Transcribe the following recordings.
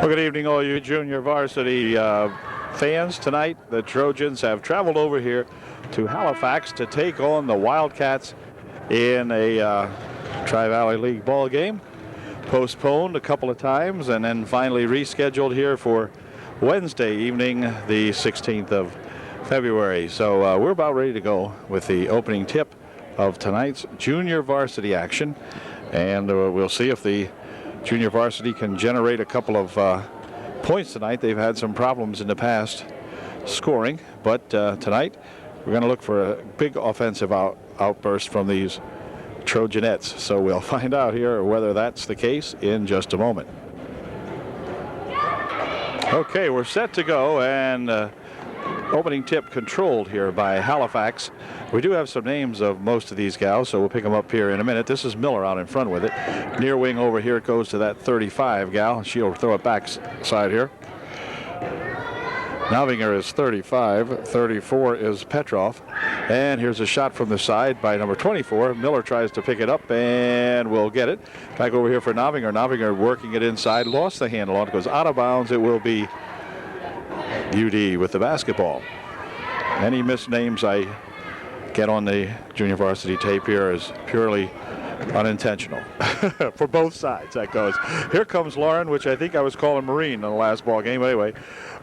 Well, good evening, all you junior varsity fans. Tonight, the Trojans have traveled over here to Halifax to take on the Wildcats in a Tri-Valley League ball game. Postponed a couple of times and then finally rescheduled here for Wednesday evening, the 16th of February. So we're about ready to go with the opening tip of tonight's junior varsity action. And we'll see if the junior varsity can generate a couple of points tonight. They've had some problems in the past scoring, but tonight we're going to look for a big offensive outburst from these Trojanettes. So we'll find out here whether that's the case in just a moment. Okay, we're set to go, and opening tip controlled here by Halifax. We do have some names of most of these gals, so we'll pick them up here in a minute. This is Miller out in front with it. Near wing over here, it goes to that 35 gal. She'll throw it back side here. Novinger is 35. 34 is Petrov. And here's a shot from the side by number 24. Miller tries to pick it up and will get it. Back over here for Novinger. Novinger working it inside. Lost the handle on it. Goes out of bounds. It will be UD with the basketball. Any misnames I get on the junior varsity tape here is purely unintentional. For both sides, that goes. Here comes Lauren, which I think I was calling Marine in the last ball game. But anyway,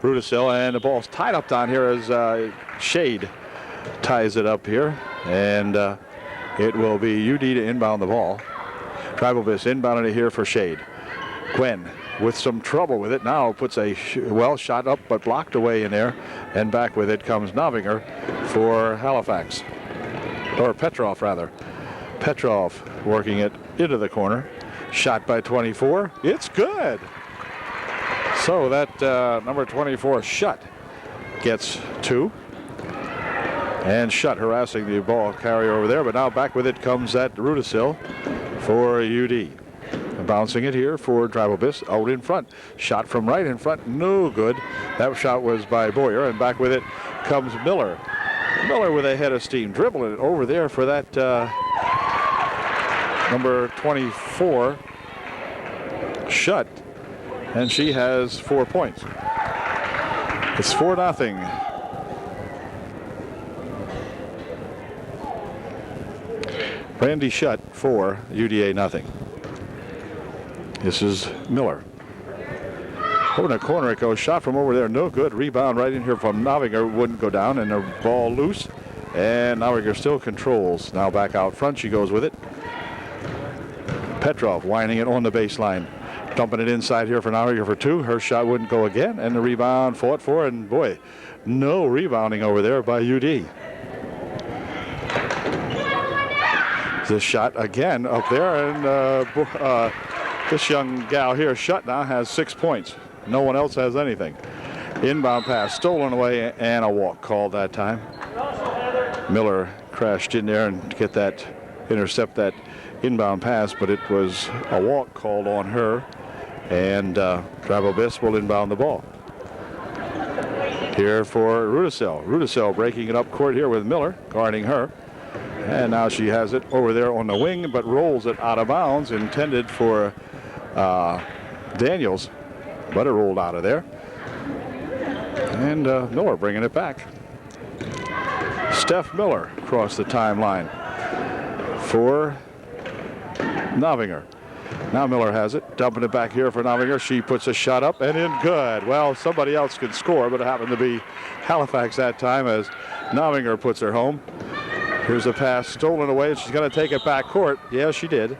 Rudisill, and the ball's tied up down here as Shade ties it up here. And it will be UD to inbound the ball. Tribal Biss inbounding it here for Shade. Gwen with some trouble with it now, puts a shot up but blocked away in there, and back with it comes Novinger for Halifax, or Petrov rather. Petrov working it into the corner, shot by 24, it's good. So that number 24 Shutt gets two, and Shutt harassing the ball carrier over there, but now back with it comes that Rudisill for UD. Bouncing it here for Tribal Biss out in front. Shot from right in front, no good. That shot was by Boyer, and back with it comes Miller. Miller with a head of steam, dribbling it over there for that number 24 Shutt, and she has 4 points. It's 4-0. Brandy Shutt 4, UDA nothing. This is Miller. Over in the corner it goes. Shot from over there. No good. Rebound right in here from Novinger. Wouldn't go down. And the ball loose. And Novinger still controls. Now back out front. She goes with it. Petrov winding it on the baseline. Dumping it inside here for Novinger for two. Her shot wouldn't go again. And the rebound fought for. And boy, no rebounding over there by UD. This shot again up there. And this young gal here, Shutt, now has 6 points. No one else has anything. Inbound pass stolen away and a walk called that time. Miller crashed in there and intercept that inbound pass, but it was a walk called on her, and Tribal Biss will inbound the ball. Here for Rudisill. Rudisill breaking it up court here with Miller guarding her. And now she has it over there on the wing, but rolls it out of bounds, intended for Daniels, but it rolled out of there. And Miller bringing it back. Steph Miller across the timeline for Novinger. Now Miller has it, dumping it back here for Novinger. She puts a shot up and in good. Well, somebody else could score, but it happened to be Halifax that time as Novinger puts her home. Here's a pass stolen away. She's going to take it back court. Yeah, she did.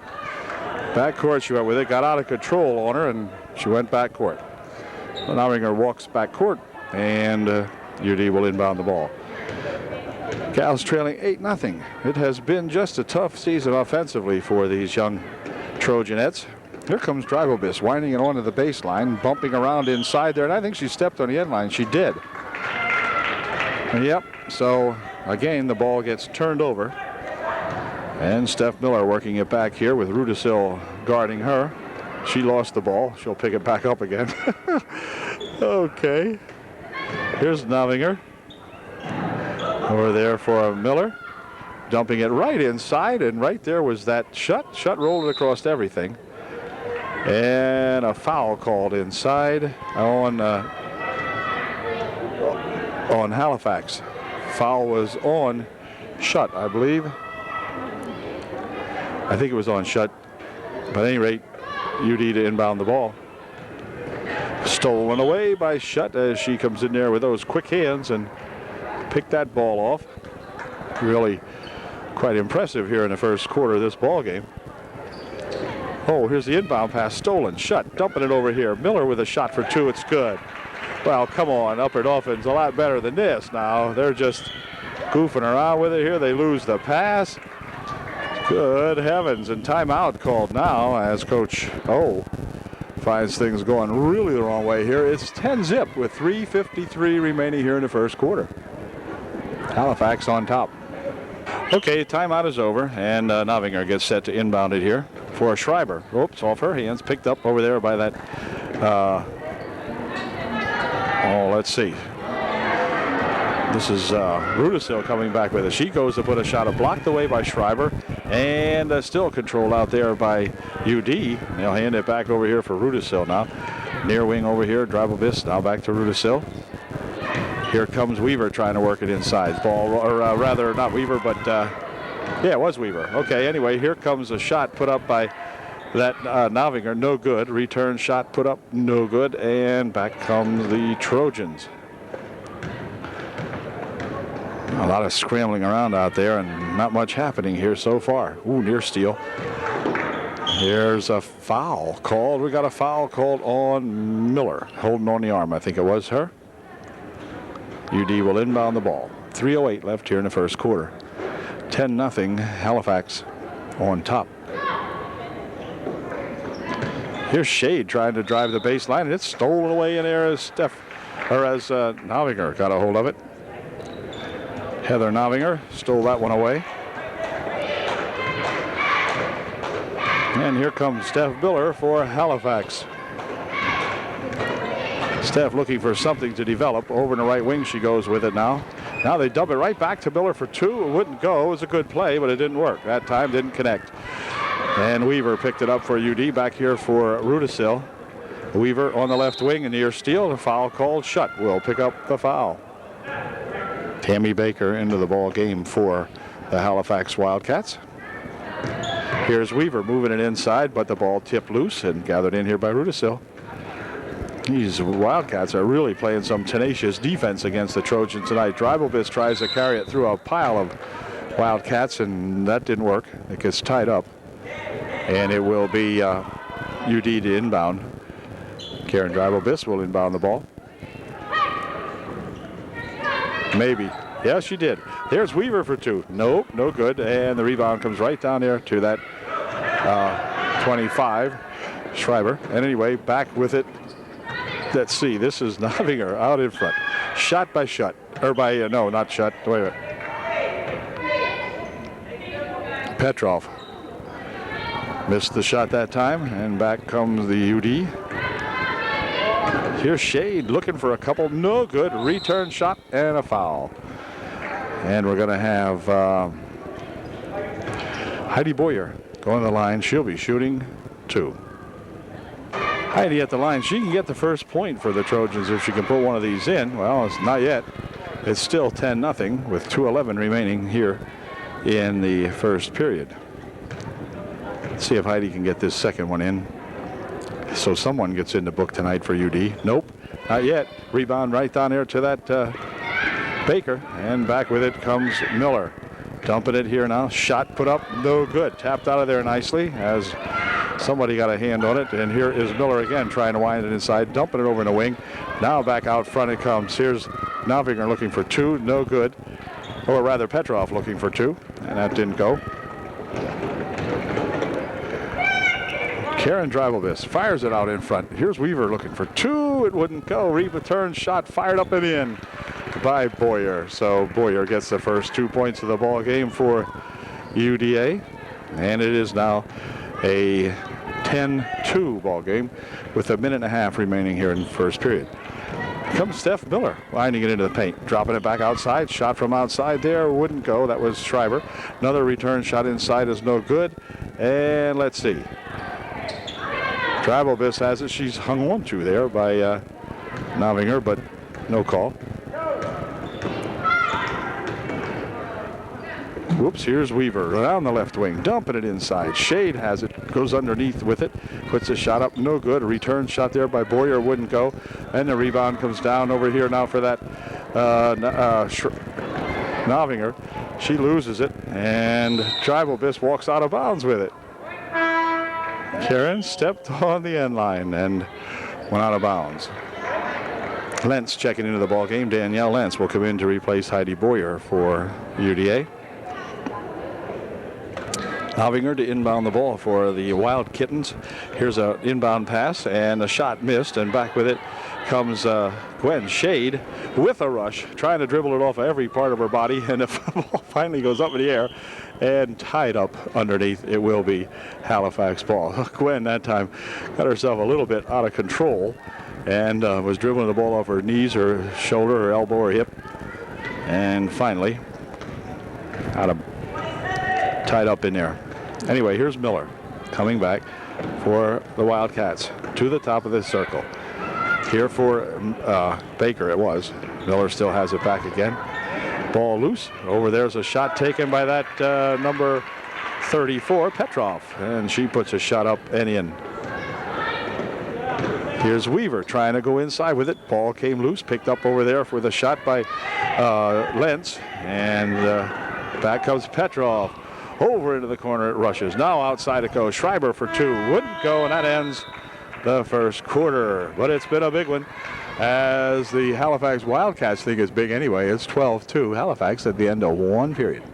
Back court she went with it. Got out of control on her, and she went back court. Novinger walks back court, and UD will inbound the ball. Gals trailing 8-0. It has been just a tough season offensively for these young Trojanettes. Here comes Tribal Biss winding it onto the baseline, bumping around inside there, and I think she stepped on the end line. She did. Yep, so again, the ball gets turned over. And Steph Miller working it back here with Rudisill guarding her. She lost the ball. She'll pick it back up again. Okay. Here's Novinger. Over there for Miller. Dumping it right inside, and right there was that Shutt. Shutt rolled it across everything. And a foul called inside on Halifax. Foul was on Shutt, I believe. I think it was on Shutt. But at any rate, UD to inbound the ball. Stolen away by Shutt as she comes in there with those quick hands and picked that ball off. Really quite impressive here in the first quarter of this ball game. Oh, here's the inbound pass stolen. Shutt dumping it over here. Miller with a shot for two. It's good. Well, come on. Upper Dolphins a lot better than this now. They're just goofing around with it here. They lose the pass. Good heavens. And timeout called now as Coach O finds things going really the wrong way here. It's 10-zip with 3:53 remaining here in the first quarter. Halifax on top. Okay, timeout is over, and Novinger gets set to inbound it here for Schreiber. Oops, off her hands, picked up over there by that, let's see. This is Rudisill coming back with it. She goes to put a shot, blocked away by Schreiber, and still controlled out there by UD. They'll hand it back over here for Rudisill now. Near wing over here, Dribblebis now back to Rudisill. Here comes Weaver trying to work it inside. Ball, or rather, not Weaver, but yeah, it was Weaver. Okay, anyway, here comes a shot put up by that Novinger. No good. Return shot put up. No good. And back comes the Trojans. A lot of scrambling around out there and not much happening here so far. Ooh, near steal. Here's a foul called. We got a foul called on Miller. Holding on the arm. I think it was her. UD will inbound the ball. 3:08 left here in the first quarter. 10-0 Halifax on top. Here's Shade trying to drive the baseline, and it's stolen away in there as Novinger got a hold of it. Heather Novinger stole that one away. And here comes Steph Biller for Halifax. Steph looking for something to develop. Over in the right wing she goes with it now. Now they dump it right back to Miller for two. It wouldn't go. It was a good play, but it didn't work. That time didn't connect. And Weaver picked it up for UD. Back here for Rudisill. Weaver on the left wing and near steal. The foul called. Shutt will pick up the foul. Tammy Baker into the ball game for the Halifax Wildcats. Here's Weaver moving it inside, but the ball tipped loose and gathered in here by Rudisill. These Wildcats are really playing some tenacious defense against the Trojans tonight. Dribblebis tries to carry it through a pile of Wildcats, and that didn't work. It gets tied up, and it will be UD to inbound. Karen Dribblebis will inbound the ball. Maybe. Yeah, she did. There's Weaver for two. Nope, no good. And the rebound comes right down there to that 25, Schreiber. And anyway, back with it. Let's see. This is Novinger out in front. Shot by Shutt. Or by, no, not Shutt. Wait a minute. Petrov missed the shot that time. And back comes the UD. Here's Shade looking for a couple. No good. Return shot and a foul. And we're going to have Heidi Boyer going to the line. She'll be shooting two. Heidi at the line. She can get the first point for the Trojans if she can put one of these in. Well, it's not yet. It's still 10-0 with 2:11 remaining here in the first period. Let's see if Heidi can get this second one in. So someone gets in the book tonight for UD. Nope, not yet. Rebound right down there to that Baker. And back with it comes Miller. Dumping it here now. Shot put up. No good. Tapped out of there nicely as somebody got a hand on it. And here is Miller again trying to wind it inside. Dumping it over in the wing. Now back out front it comes. Here's Novinger looking for two. No good. Or rather Petrov looking for two. And that didn't go. Karen Dribblebis fires it out in front. Here's Weaver looking for two. It wouldn't go. Return shot fired up and in by Boyer. So Boyer gets the first 2 points of the ball game for UDA. And it is now a 10-2 ball game with 1.5 minutes remaining here in the first period. Comes Steph Miller winding it into the paint. Dropping it back outside. Shot from outside there. Wouldn't go. That was Schreiber. Another return shot inside is no good. And let's see. Tribal Biss has it. She's hung on to there by Novinger, but no call. Whoops, here's Weaver around the left wing, dumping it inside. Shade has it, goes underneath with it, puts a shot up, no good. A return shot there by Boyer wouldn't go. And the rebound comes down over here now for that Novinger. She loses it, and Tribal Biss walks out of bounds with it. Karen stepped on the end line and went out of bounds. Lentz checking into the ball game. Danielle Lentz will come in to replace Heidi Boyer for UDA. Novinger to inbound the ball for the Wild Kittens. Here's an inbound pass, and a shot missed, and back with it comes Gwen Shade with a rush, trying to dribble it off every part of her body, and the ball finally goes up in the air and tied up underneath. It will be Halifax ball. Gwen that time got herself a little bit out of control and was dribbling the ball off her knees, her shoulder, her elbow, her hip, and finally tied up in there. Anyway, here's Miller coming back for the Wildcats to the top of the circle. Here for Baker it was. Miller still has it back again. Ball loose. Over there's a shot taken by that number 34, Petrov. And she puts a shot up and in. Here's Weaver trying to go inside with it. Ball came loose, picked up over there for the shot by Lentz. And back comes Petrov. Over into the corner it rushes. Now outside it goes. Schreiber for two. Wouldn't go, and that ends the first quarter. But it's been a big one, as the Halifax Wildcats think it's big anyway. It's 12-2 Halifax at the end of one period.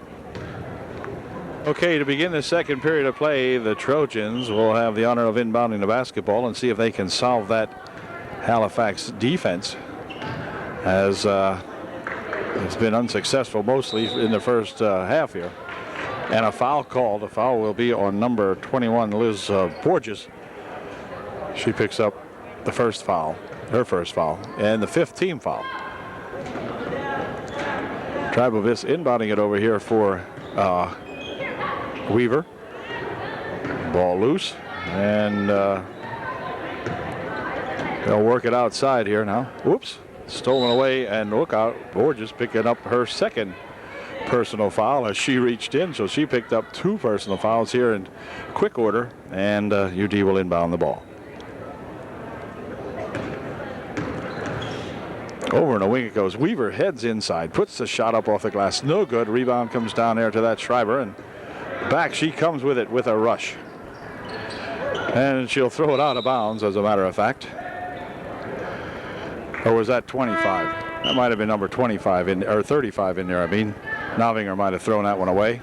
Okay, to begin the second period of play, the Trojans will have the honor of inbounding the basketball and see if they can solve that Halifax defense, as it's been unsuccessful mostly in the first half here. And a foul called. The foul will be on number 21, Liz Borges. She picks up the first foul, her first foul, and the fifth team foul. Tribal Biss inbounding it over here for Weaver. Ball loose, and they'll work it outside here now. Whoops, stolen away, and look out, Borges picking up her second personal foul as she reached in, so she picked up two personal fouls here in quick order, and UD will inbound the ball. Over and a wing it goes. Weaver heads inside, puts the shot up off the glass, no good. Rebound comes down there to that Schreiber, and back she comes with it with a rush, and she'll throw it out of bounds, as a matter of fact. Or was that 25? That might have been number 25 in, or 35 in there, I mean. Novinger might have thrown that one away.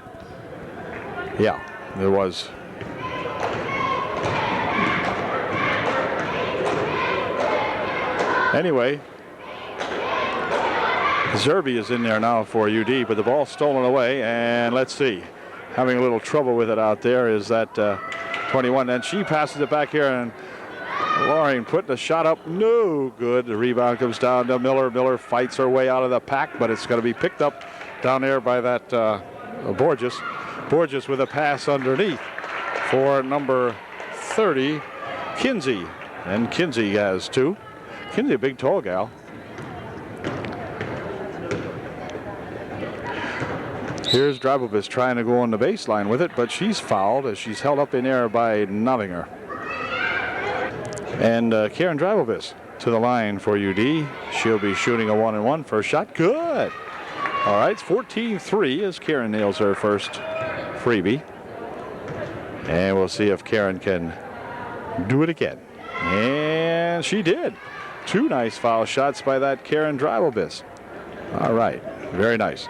Yeah, there was. Anyway, Zerby is in there now for UD, but the ball's stolen away, and let's see. Having a little trouble with it out there is that 21, and she passes it back here, and Loring putting the shot up, no good. The rebound comes down to Miller. Miller fights her way out of the pack, but it's going to be picked up down there by that Borges. Borges with a pass underneath for number 30, Kinsey. And Kinsey has two. Kinsey, a big tall gal. Here's Drabobis trying to go on the baseline with it, but she's fouled as she's held up in air by Novinger. And Karen Drabobis to the line for UD. She'll be shooting a 1-and-1. First shot, good. All right, it's 14-3 as Karen nails her first freebie. And we'll see if Karen can do it again. And she did. Two nice foul shots by that Karen Drabobis. All right, very nice.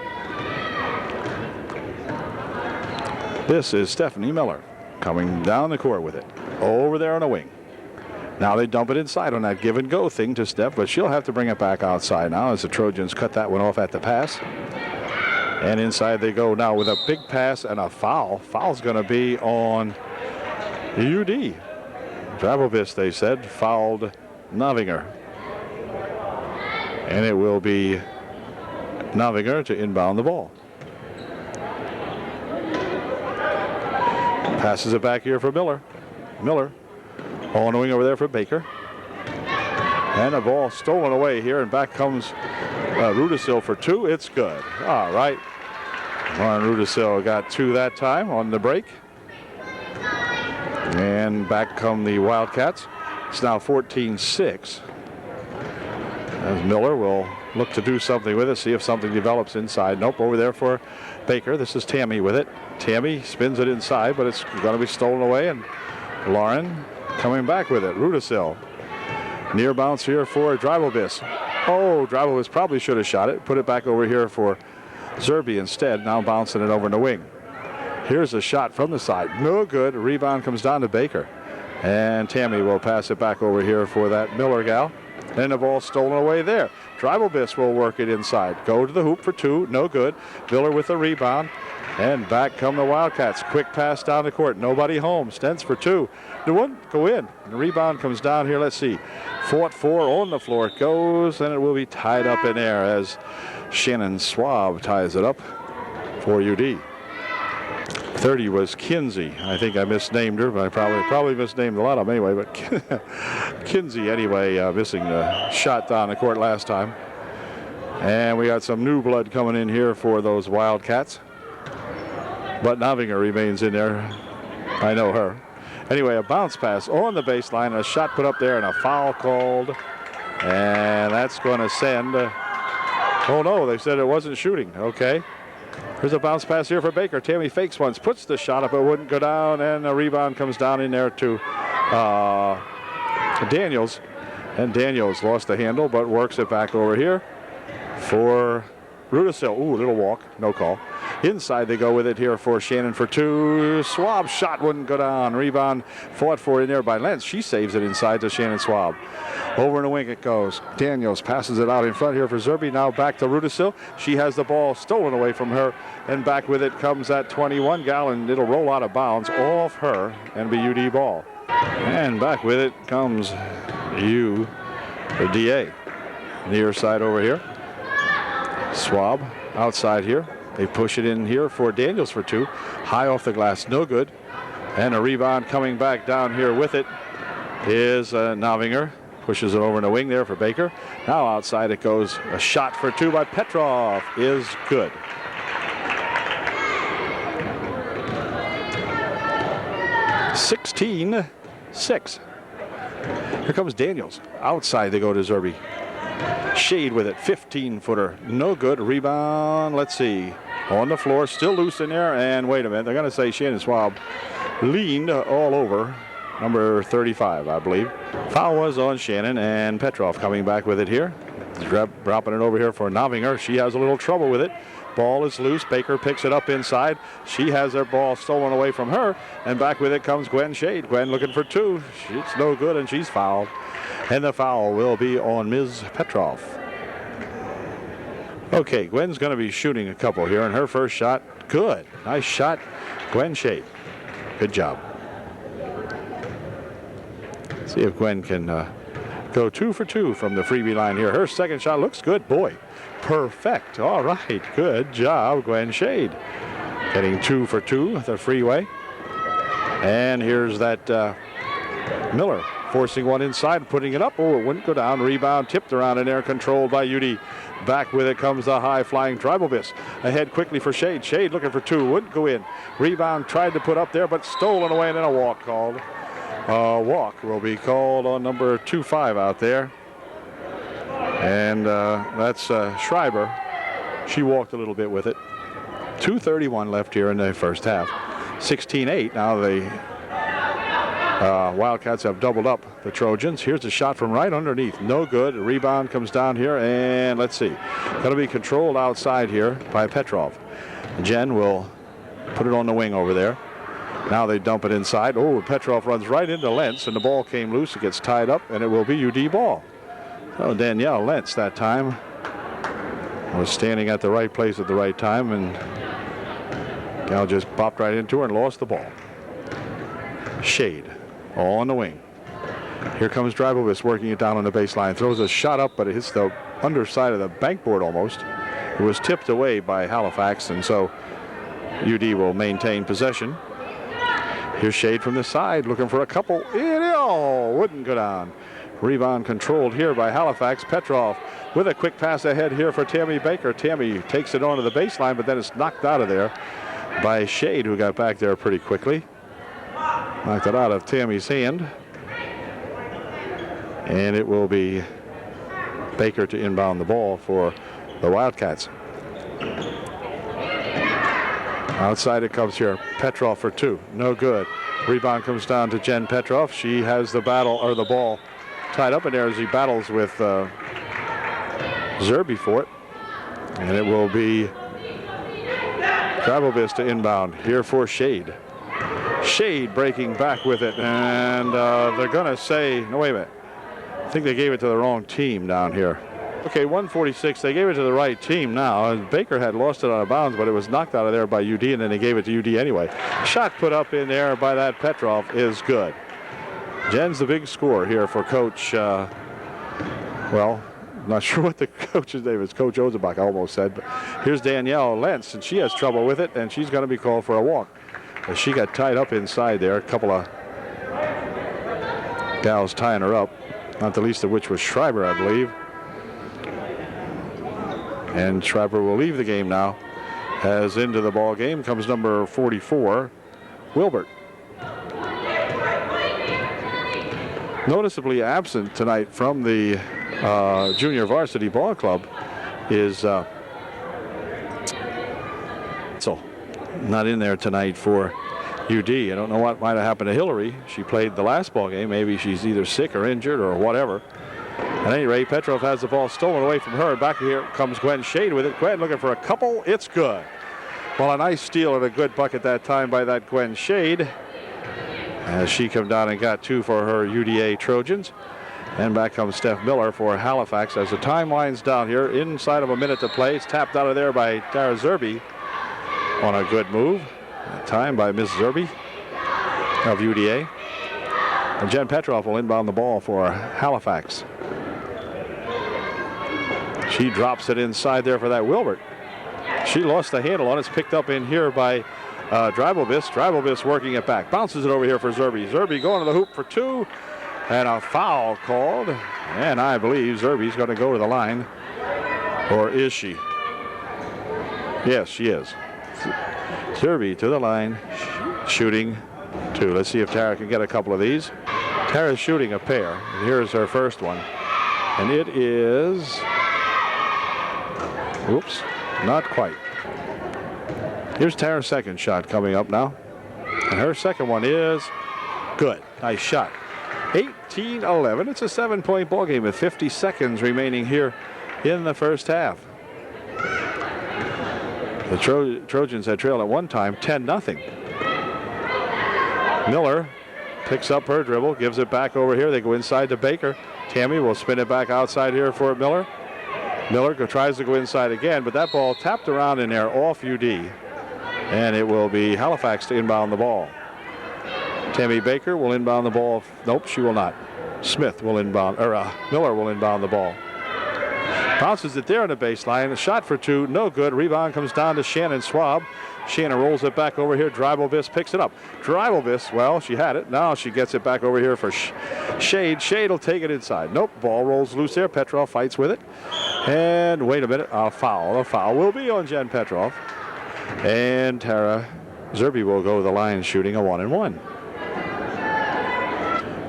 This is Stephanie Miller coming down the court with it. Over there on a wing. Now they dump it inside on that give and go thing to Steph, but she'll have to bring it back outside now as the Trojans cut that one off at the pass. And inside they go now with a big pass and a foul. Foul's going to be on UD. Drabobis, they said, fouled Novinger. And it will be Novinger to inbound the ball. Passes it back here for Miller. Miller On the wing over there for Baker. And a ball stolen away here, and back comes Rudisil for 2. It's good. All right. Lauren Rudisil got 2 that time on the break. And back come the Wildcats. It's now 14-6. As Miller will look to do something with it, see if something develops inside. Nope, over there for Baker. This is Tammy with it. Tammy spins it inside, but it's going to be stolen away, and Lauren coming back with it. Rudisil. Near bounce here for Drybelbis. Oh, Drybelbis probably should have shot it. Put it back over here for Zerby instead. Now bouncing it over in the wing. Here's a shot from the side. No good. Rebound comes down to Baker. And Tammy will pass it back over here for that Miller gal. And the ball stolen away there. Drybelbis will work it inside. Go to the hoop for 2. No good. Miller with the rebound. And back come the Wildcats. Quick pass down the court. Nobody home. Stentz for 2. The one go in. The rebound comes down here. Let's see. 4-4 on the floor. It goes, and it will be tied up in there as Shannon Swab ties it up for UD. 30 was Kinsey. I think I misnamed her, but I probably misnamed a lot of them anyway. But Kinsey anyway, missing the shot down the court last time. And we got some new blood coming in here for those Wildcats. But Novinger remains in there. I know her. Anyway, a bounce pass on the baseline, a shot put up there, and a foul called. And that's going to send. Oh no, they said it wasn't shooting. Okay. Here's a bounce pass here for Baker. Tammy fakes once, puts the shot up, it wouldn't go down, and the rebound comes down in there to Daniels. And Daniels lost the handle, but works it back over here for Rudisil. Ooh, little walk, no call. Inside they go with it here for Shannon for 2. Swab shot wouldn't go down. Rebound fought for in there by Lentz. She saves it inside to Shannon Swab. Over in the wing it goes. Daniels passes it out in front here for Zerby. Now back to Rudisil. She has the ball stolen away from her. And back with it comes that 21 gal, and it'll roll out of bounds off her and be UD ball. And back with it comes UDA. Near side over here. Swab outside here. They push it in here for Daniels for 2. High off the glass, no good. And a rebound coming back down here with it is Novinger. Pushes it over in the wing there for Baker. Now outside it goes. A shot for 2 by Petrov is good. (16-6). Here comes Daniels. Outside they go to Zerby. Shade with it, 15-footer, no good. Rebound, let's see, on the floor, still loose in there, and wait a minute, they're going to say Shannon Swab leaned all over number 35, I believe. Foul was on Shannon, and Petrov coming back with it here. Dropping it over here for Novinger. She has a little trouble with it. Ball is loose. Baker picks it up inside. She has her ball stolen away from her, and back with it comes Gwen Shade. Gwen looking for 2. It's no good, and she's fouled. And the foul will be on Ms. Petrov. Okay, Gwen's going to be shooting a couple here, and her first shot, good. Nice shot, Gwen Shade. Good job. See if Gwen can go 2 for 2 from the freebie line here. Her second shot looks good. Boy, perfect. All right, good job, Gwen Shade. Getting 2 for 2 the freeway. And here's that Miller forcing one inside, putting it up. Oh, it wouldn't go down. Rebound tipped around in there, controlled by UD. Back with it comes the high-flying Drybelbis. Ahead quickly for Shade. Shade looking for 2. Wouldn't go in. Rebound tried to put up there, but stolen away, and then a walk called. Walk will be called on number 25 out there. And that's Schreiber. She walked a little bit with it. 2:31 left here in the first half. 16-8. Now the Wildcats have doubled up the Trojans. Here's a shot from right underneath. No good. Rebound comes down here, and let's see. Going to be controlled outside here by Petrov. Jen will put it on the wing over there. Now they dump it inside. Oh, Petrov runs right into Lentz, and the ball came loose. It gets tied up, and it will be UD ball. So Danielle Lentz that time was standing at the right place at the right time, and gal just popped right into her and lost the ball. Shade all on the wing. Here comes Drybelbis working it down on the baseline. Throws a shot up, but it hits the underside of the backboard almost. It was tipped away by Halifax, and so UD will maintain possession. Here's Shade from the side looking for a couple. Oh, ball wouldn't go down. Rebound controlled here by Halifax. Petrov with a quick pass ahead here for Tammy Baker. Tammy takes it onto the baseline, but then it's knocked out of there by Shade, who got back there pretty quickly. Knocked it out of Tammy's hand. And it will be Baker to inbound the ball for the Wildcats. Outside it comes here. Petrov for two. No good. Rebound comes down to Jen Petrov. She has the ball tied up in there as he battles with Zerby for it. And it will be Drabobis to inbound here for Shade. Shade breaking back with it. And they're going to say, no, wait a minute. I think they gave it to the wrong team down here. Okay, 146. They gave it to the right team now. And Baker had lost it out of bounds, but it was knocked out of there by UD, and then they gave it to UD anyway. Shot put up in there by that Petrov is good. Jen's the big scorer here for Coach, well, I'm not sure what the coach's name is. Coach Ozebach, I almost said. But here's Danielle Lentz, and she has trouble with it, and she's going to be called for a walk. She got tied up inside there. A couple of gals tying her up, not the least of which was Schreiber, I believe. And Schreiber will leave the game now. As into the ball game comes number 44, Wilbert. Noticeably absent tonight from the junior varsity ball club is so not in there tonight for UD. I don't know what might have happened to Hillary. She played the last ball game. Maybe she's either sick or injured or whatever. At any rate, Petrov has the ball stolen away from her. Back here comes Gwen Shade with it. Gwen looking for a couple. It's good. Well, a nice steal and a good bucket that time by that Gwen Shade, as she come down and got two for her UDA Trojans. And back comes Steph Miller for Halifax as the time winds down here. Inside of a minute to play. It's tapped out of there by Tara Zerby on a good move. That time by Miss Zerby of UDA. And Jen Petrov will inbound the ball for Halifax. She drops it inside there for that Wilbert. She lost the handle on it. It's picked up in here by Drabobis. Drabobis working it back. Bounces it over here for Zerby. Zerby going to the hoop for two. And a foul called. And I believe Zerby's going to go to the line. Or is she? Yes, she is. Zerby to the line. Shooting two. Let's see if Tara can get a couple of these. Tara's shooting a pair. And here's her first one. And it is... Oops, not quite. Here's Tara's second shot coming up now. And her second one is good. Nice shot. 18-11. It's a 7-point ball game with 50 seconds remaining here in the first half. The Trojans had trailed at one time 10-0. Miller picks up her dribble, gives it back over here. They go inside to Baker. Tammy will spin it back outside here for Miller. Miller tries to go inside again, but that ball tapped around in there off UD. And it will be Halifax to inbound the ball. Tammy Baker will inbound the ball. Nope, she will not. Smith will inbound, or Miller will inbound the ball. Bounces it there on the baseline. A shot for two, no good. Rebound comes down to Shannon Schwab. Shannon rolls it back over here. Dribobis picks it up. Dribobis, well, she had it. Now she gets it back over here for Shade. Shade will take it inside. Nope, ball rolls loose there. Petrov fights with it. And wait a minute, a foul. A foul will be on Jen Petrov. And Tara Zerby will go to the line shooting a 1-and-1.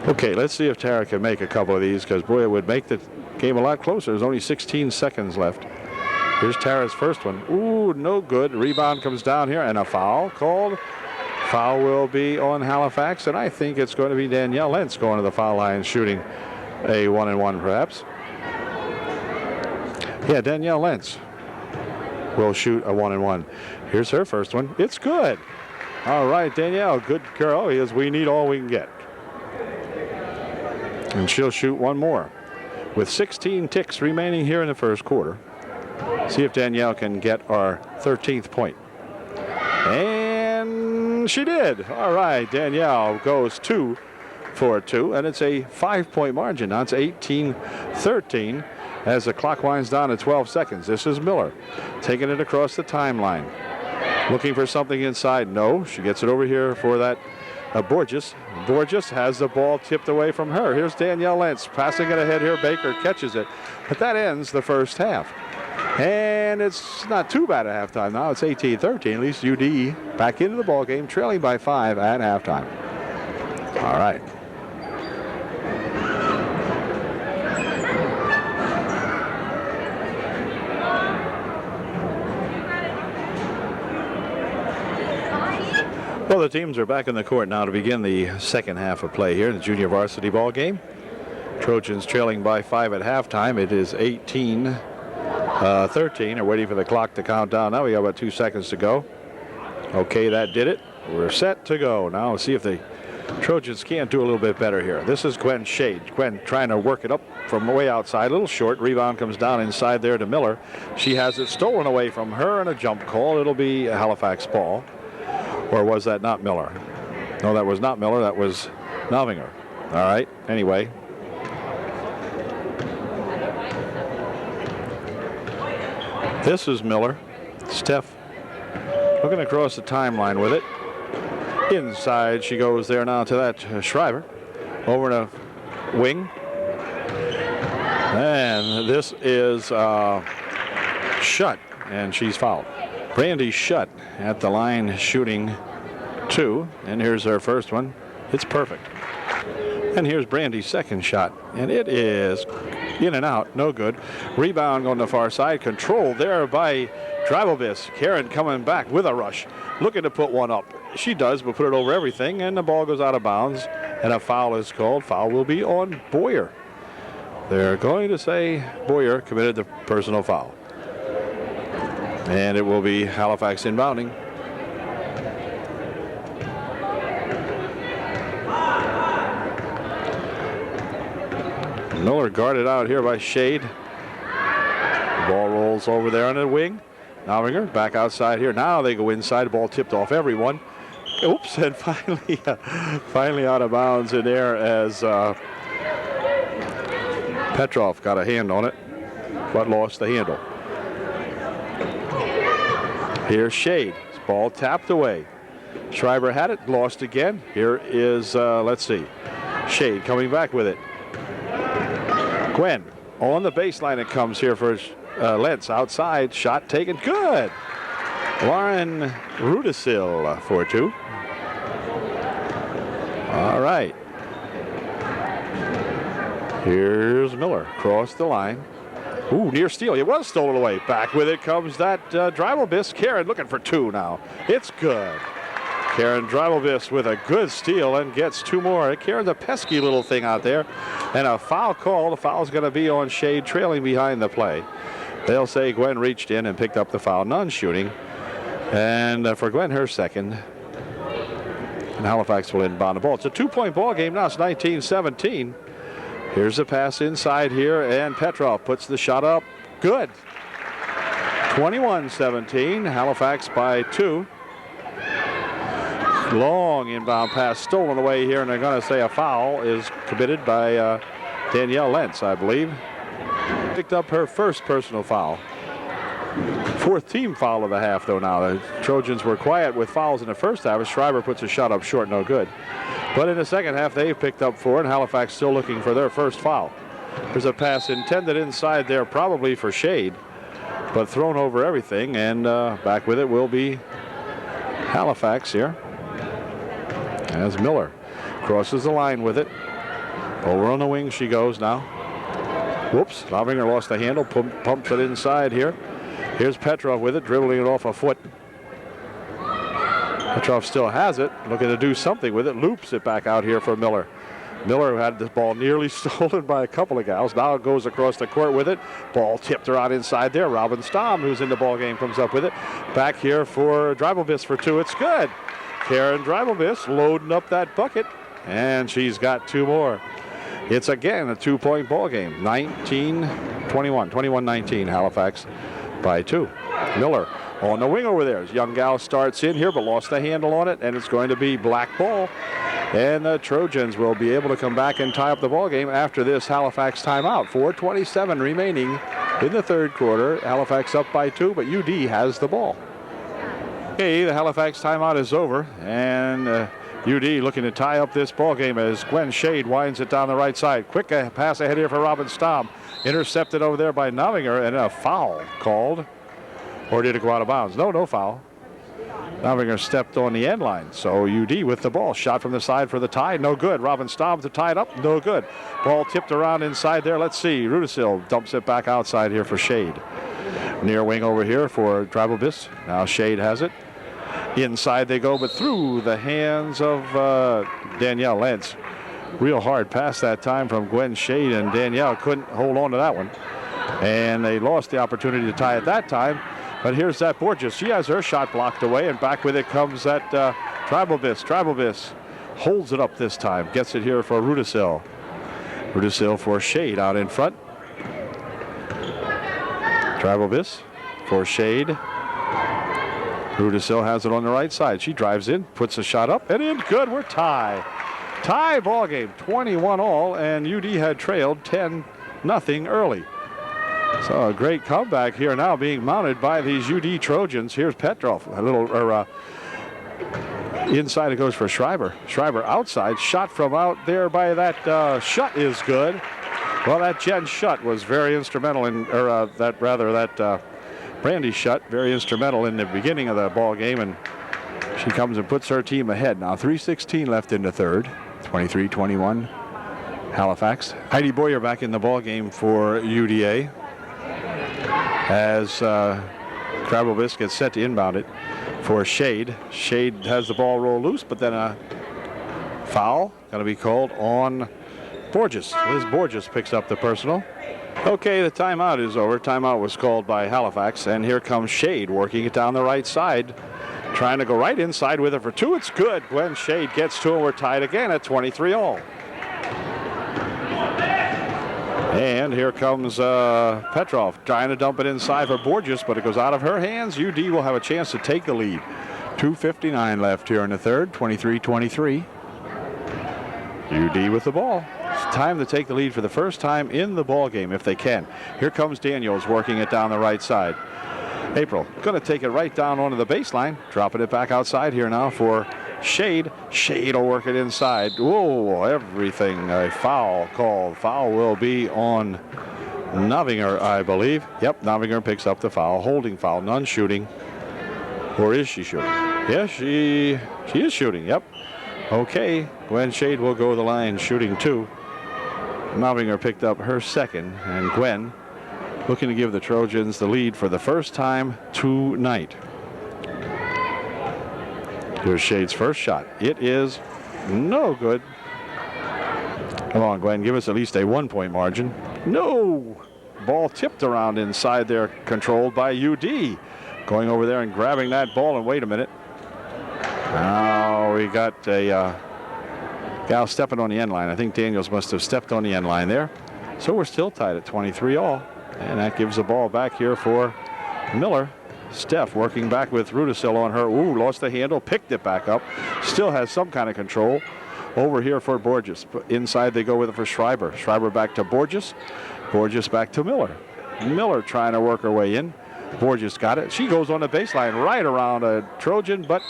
Okay, let's see if Tara can make a couple of these, because boy, it would make the game a lot closer. There's only 16 seconds left. Here's Tara's first one. Ooh, no good. Rebound comes down here, and a foul called. Foul will be on Halifax, and I think it's going to be Danielle Lentz going to the foul line shooting a 1-and-1 perhaps. Yeah, Danielle Lentz will shoot a 1-and-1. Here's her first one. It's good. All right, Danielle, good girl. We need all we can get. And she'll shoot one more. With 16 ticks remaining here in the first quarter. See if Danielle can get our 13th point. And she did. All right, Danielle goes 2 for 2, and it's a 5-point margin. Now it's 18-13 as the clock winds down at 12 seconds. This is Miller taking it across the timeline. Looking for something inside. No, she gets it over here for that Borges. Borges has the ball tipped away from her. Here's Danielle Lentz passing it ahead here. Baker catches it. But that ends the first half. And it's not too bad at halftime now. It's 18-13. At least UD back into the ball game, trailing by 5 at halftime. All right. Well, the teams are back in the court now to begin the second half of play here in the junior varsity ball game. Trojans trailing by 5 at halftime. It is 18-13. They're waiting for the clock to count down. Now we got about 2 seconds to go. Okay, that did it. We're set to go. Now let's see if the Trojans can't do a little bit better here. This is Gwen Shade. Gwen trying to work it up from way outside. A little short. Rebound comes down inside there to Miller. She has it stolen away from her and a jump call. It'll be a Halifax ball. Or was that not Miller? No, that was not Miller. That was Novinger. All right. Anyway. This is Miller. Steph looking across the timeline with it. Inside she goes there now to that Schreiber. Over to wing. And this is Shutt. And she's fouled. Brandy Shutt at the line shooting 2. And here's her first one. It's perfect. And here's Brandy's second shot. And it is in and out. No good. Rebound on the far side. Controlled there by Dribelbis. Karen coming back with a rush. Looking to put one up. She does, but put it over everything. And the ball goes out of bounds. And a foul is called. Foul will be on Boyer. They're going to say Boyer committed the personal foul. And it will be Halifax inbounding. Miller guarded out here by Shade. The ball rolls over there on the wing. Novinger back outside here. Now they go inside. The ball tipped off everyone. Oops, and finally out of bounds in there as Petrov got a hand on it, but lost the handle. Here's Shade. Ball tapped away. Schreiber had it, lost again. Here is, let's see, Shade coming back with it. Gwen on the baseline. It comes here for Lentz outside. Shot taken. Good. Lauren Rudisil for 2. All right. Here's Miller. Cross the line. Ooh, near steal. It was stolen away. Back with it comes that Dribelbis. Karen looking for 2 now. It's good. Karen Dribelbis with a good steal and gets 2 more. Karen's a pesky little thing out there. And a foul call. The foul's going to be on Shade trailing behind the play. They'll say Gwen reached in and picked up the foul. None shooting. And for Gwen, her second. And Halifax will inbound the ball. It's a 2-point ball game now. It's 19-17. Here's a pass inside here, and Petrov puts the shot up. Good. 21-17. Halifax by 2. Long inbound pass stolen away here, and they're going to say a foul is committed by Danielle Lentz, I believe. Picked up her first personal foul. 4th team foul of the half, though, now. The Trojans were quiet with fouls in the first half. Schreiber puts a shot up short, no good. But in the second half, they've picked up 4, and Halifax still looking for their first foul. There's a pass intended inside there, probably for Shade, but thrown over everything, and back with it will be Halifax here. As Miller crosses the line with it. Over on the wing she goes now. Whoops, Novinger lost the handle, pumps it inside here. Here's Petrov with it, dribbling it off a foot. Petrov still has it, looking to do something with it, loops it back out here for Miller. Miller, who had the ball nearly stolen by a couple of gals, now goes across the court with it. Ball tipped around inside there. Robin Stamm, who's in the ball game, comes up with it. Back here for Dribelbis for 2. It's good. Karen Dribelbis loading up that bucket, and she's got 2 more. It's again a 2-point ball game. 21-19, Halifax by 2. Miller on the wing over there. Young gal starts in here, but lost the handle on it, and it's going to be black ball. And the Trojans will be able to come back and tie up the ball game after this Halifax timeout. 4:27 remaining in the third quarter. Halifax up by 2, but UD has the ball. Okay, the Halifax timeout is over, and UD looking to tie up this ball game as Gwen Shade winds it down the right side. Quick pass ahead here for Robin Staub. Intercepted over there by Novinger, and a foul called. Or did it go out of bounds? No foul. Novinger stepped on the end line. So UD with the ball. Shot from the side for the tie. No good. Robin Staub to tie it up. No good. Ball tipped around inside there. Let's see. Rudisil dumps it back outside here for Shade. Near wing over here for Dribblebis. Now Shade has it. Inside they go, but through the hands of Danielle Lentz. Real hard pass that time from Gwen Shade, and Danielle couldn't hold on to that one. And they lost the opportunity to tie it that time. But here's that Borges. She has her shot blocked away, and back with it comes that Dribblebis. Dribblebis holds it up this time. Gets it here for Rudisil. Rudisil for Shade out in front. Dribblebis for Shade. Rudisil has it on the right side. She drives in, puts a shot up, and in. Good. We're tie. Tie ball game, 21 all, and UD had trailed 10-0 early. So a great comeback here now being mounted by these UD Trojans. Here's Petrov. A little inside it goes for Schreiber. Schreiber outside. Shot from out there by that Shutt is good. Well, that Jen Shutt was very instrumental in, Brandy Shutt, very instrumental in the beginning of the ball game, and she comes and puts her team ahead. Now 3:16 left in the third. 23-21 Halifax. Heidi Boyer back in the ball game for UDA as Dribblebis gets set to inbound it for Shade. Shade has the ball roll loose, but then a foul going to be called on Borges. Liz Borges picks up the personal. Okay, the timeout is over. Timeout was called by Halifax, and here comes Shade working it down the right side. Trying to go right inside with it for two. It's good. Gwen Shade gets to, and we're tied again at 23 all. And here comes Petrov trying to dump it inside for Borges, but it goes out of her hands. UD will have a chance to take the lead. 2:59 left here in the third. 23-23. UD with the ball. It's time to take the lead for the first time in the ball game if they can. Here comes Daniels working it down the right side. April going to take it right down onto the baseline, dropping it back outside here now for Shade. Shade will work it inside. Whoa, everything. A foul called. Foul will be on Novinger, I believe. Yep, Novinger picks up the foul. Holding foul, none shooting. Or is she shooting? Yes, she is shooting, yep. Okay, Gwen Shade will go to the line shooting two. Novinger picked up her second, and Gwen looking to give the Trojans the lead for the first time tonight. Here's Shade's first shot. It is no good. Come on, Gwen, give us at least a 1-point margin. No! Ball tipped around inside there, controlled by UD. Going over there and grabbing that ball, and wait a minute. Now we got a gal stepping on the end line. I think Daniels must have stepped on the end line there. So we're still tied at 23 all. And that gives the ball back here for Miller. Steph working back with Rudisil on her. Ooh, lost the handle, picked it back up. Still has some kind of control. Over here for Borges. Inside they go with it for Schreiber. Schreiber back to Borges. Borges back to Miller. Miller trying to work her way in. Borges got it. She goes on the baseline right around a Trojan, but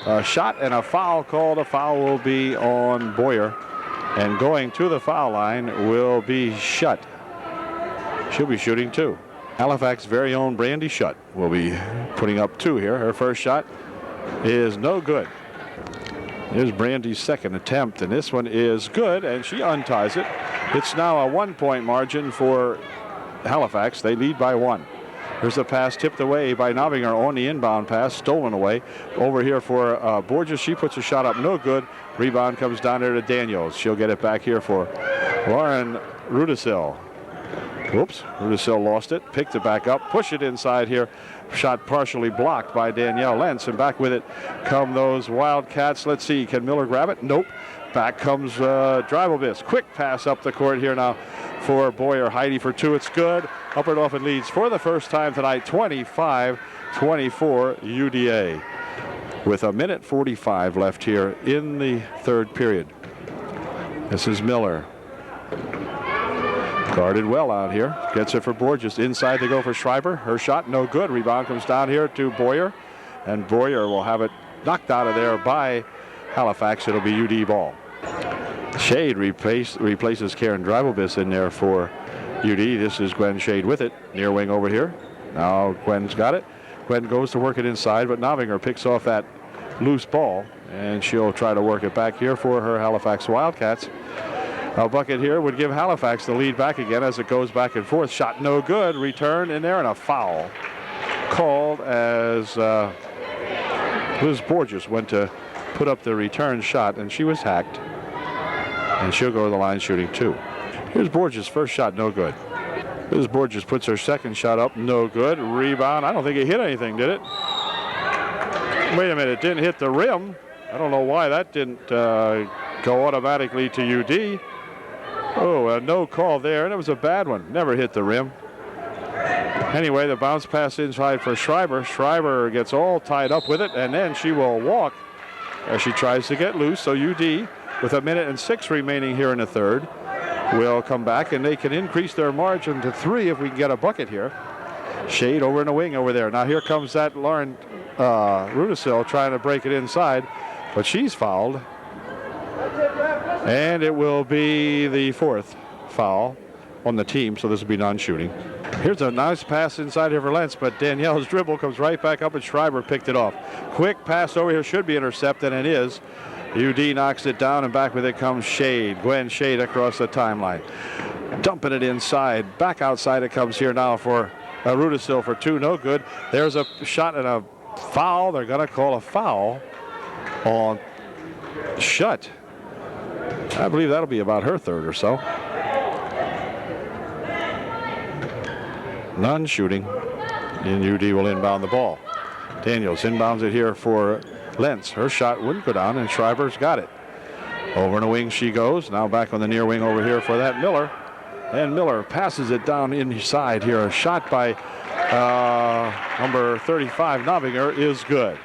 a shot and a foul called. A foul will be on Boyer. And going to the foul line will be Shutt. She'll be shooting two. Halifax very own Brandy Shutt will be putting up two here. Her first shot is no good. Here's Brandy's second attempt, and this one is good, and she unties it. It's now a 1-point margin for Halifax. They lead by one. Here's a pass tipped away by Novinger on the inbound pass, stolen away. Over here for Borges. She puts a shot up, no good. Rebound comes down there to Daniels. She'll get it back here for Lauren Rudisil. Whoops, Rudisil lost it, picked it back up, push it inside here. Shot partially blocked by Danielle Lentz, and back with it come those Wildcats. Let's see, can Miller grab it? Nope. Back comes Dribblebis. Quick pass up the court here now for Boyer. Heidi for two, it's good. Upper leads for the first time tonight, 25-24 UDA. With 1:45 left here in the third period. This is Miller. Guarded well out here. Gets it for Borges. Inside they go for Schreiber. Her shot no good. Rebound comes down here to Boyer. And Boyer will have it knocked out of there by Halifax. It'll be UD ball. Shade replaces Karen Dribelbiss in there for UD. This is Gwen Shade with it. Near wing over here. Now Gwen's got it. Gwen goes to work it inside, but Novinger picks off that loose ball, and she'll try to work it back here for her Halifax Wildcats. A bucket here would give Halifax the lead back again as it goes back and forth. Shot no good. Return in there, and a foul called as Liz Borges went to put up the return shot, and she was hacked. And she'll go to the line shooting 2. Here's Borges' first shot, no good. Liz Borges puts her second shot up, no good. Rebound. I don't think it hit anything, did it? Wait a minute, it didn't hit the rim. I don't know why that didn't go automatically to UD. Oh, a no call there, and it was a bad one. Never hit the rim. Anyway, the bounce pass inside for Schreiber. Schreiber gets all tied up with it, and then she will walk as she tries to get loose. So UD, with 1:06 remaining here in the third, will come back, and they can increase their margin to 3 if we can get a bucket here. Shade over in the wing over there. Now here comes that Lauren Rudisil trying to break it inside, but she's fouled. And it will be the 4th foul on the team, so this will be non-shooting. Here's a nice pass inside here for Lentz, but Danielle's dribble comes right back up, and Schreiber picked it off. Quick pass over here, should be intercepted, and it is. UD knocks it down, and back with it comes Shade. Gwen Shade across the timeline. Dumping it inside. Back outside it comes here now for Rudisil for 2, no good. There's a shot and a foul. They're going to call a foul on Shutt. I believe that'll be about her 3rd or so. None shooting, and UD will inbound the ball. Daniels inbounds it here for Lentz. Her shot wouldn't go down, and Schreiber's got it. Over in the wing she goes. Now back on the near wing over here for that Miller. And Miller passes it down inside here. A shot by number 35, Novinger, is good.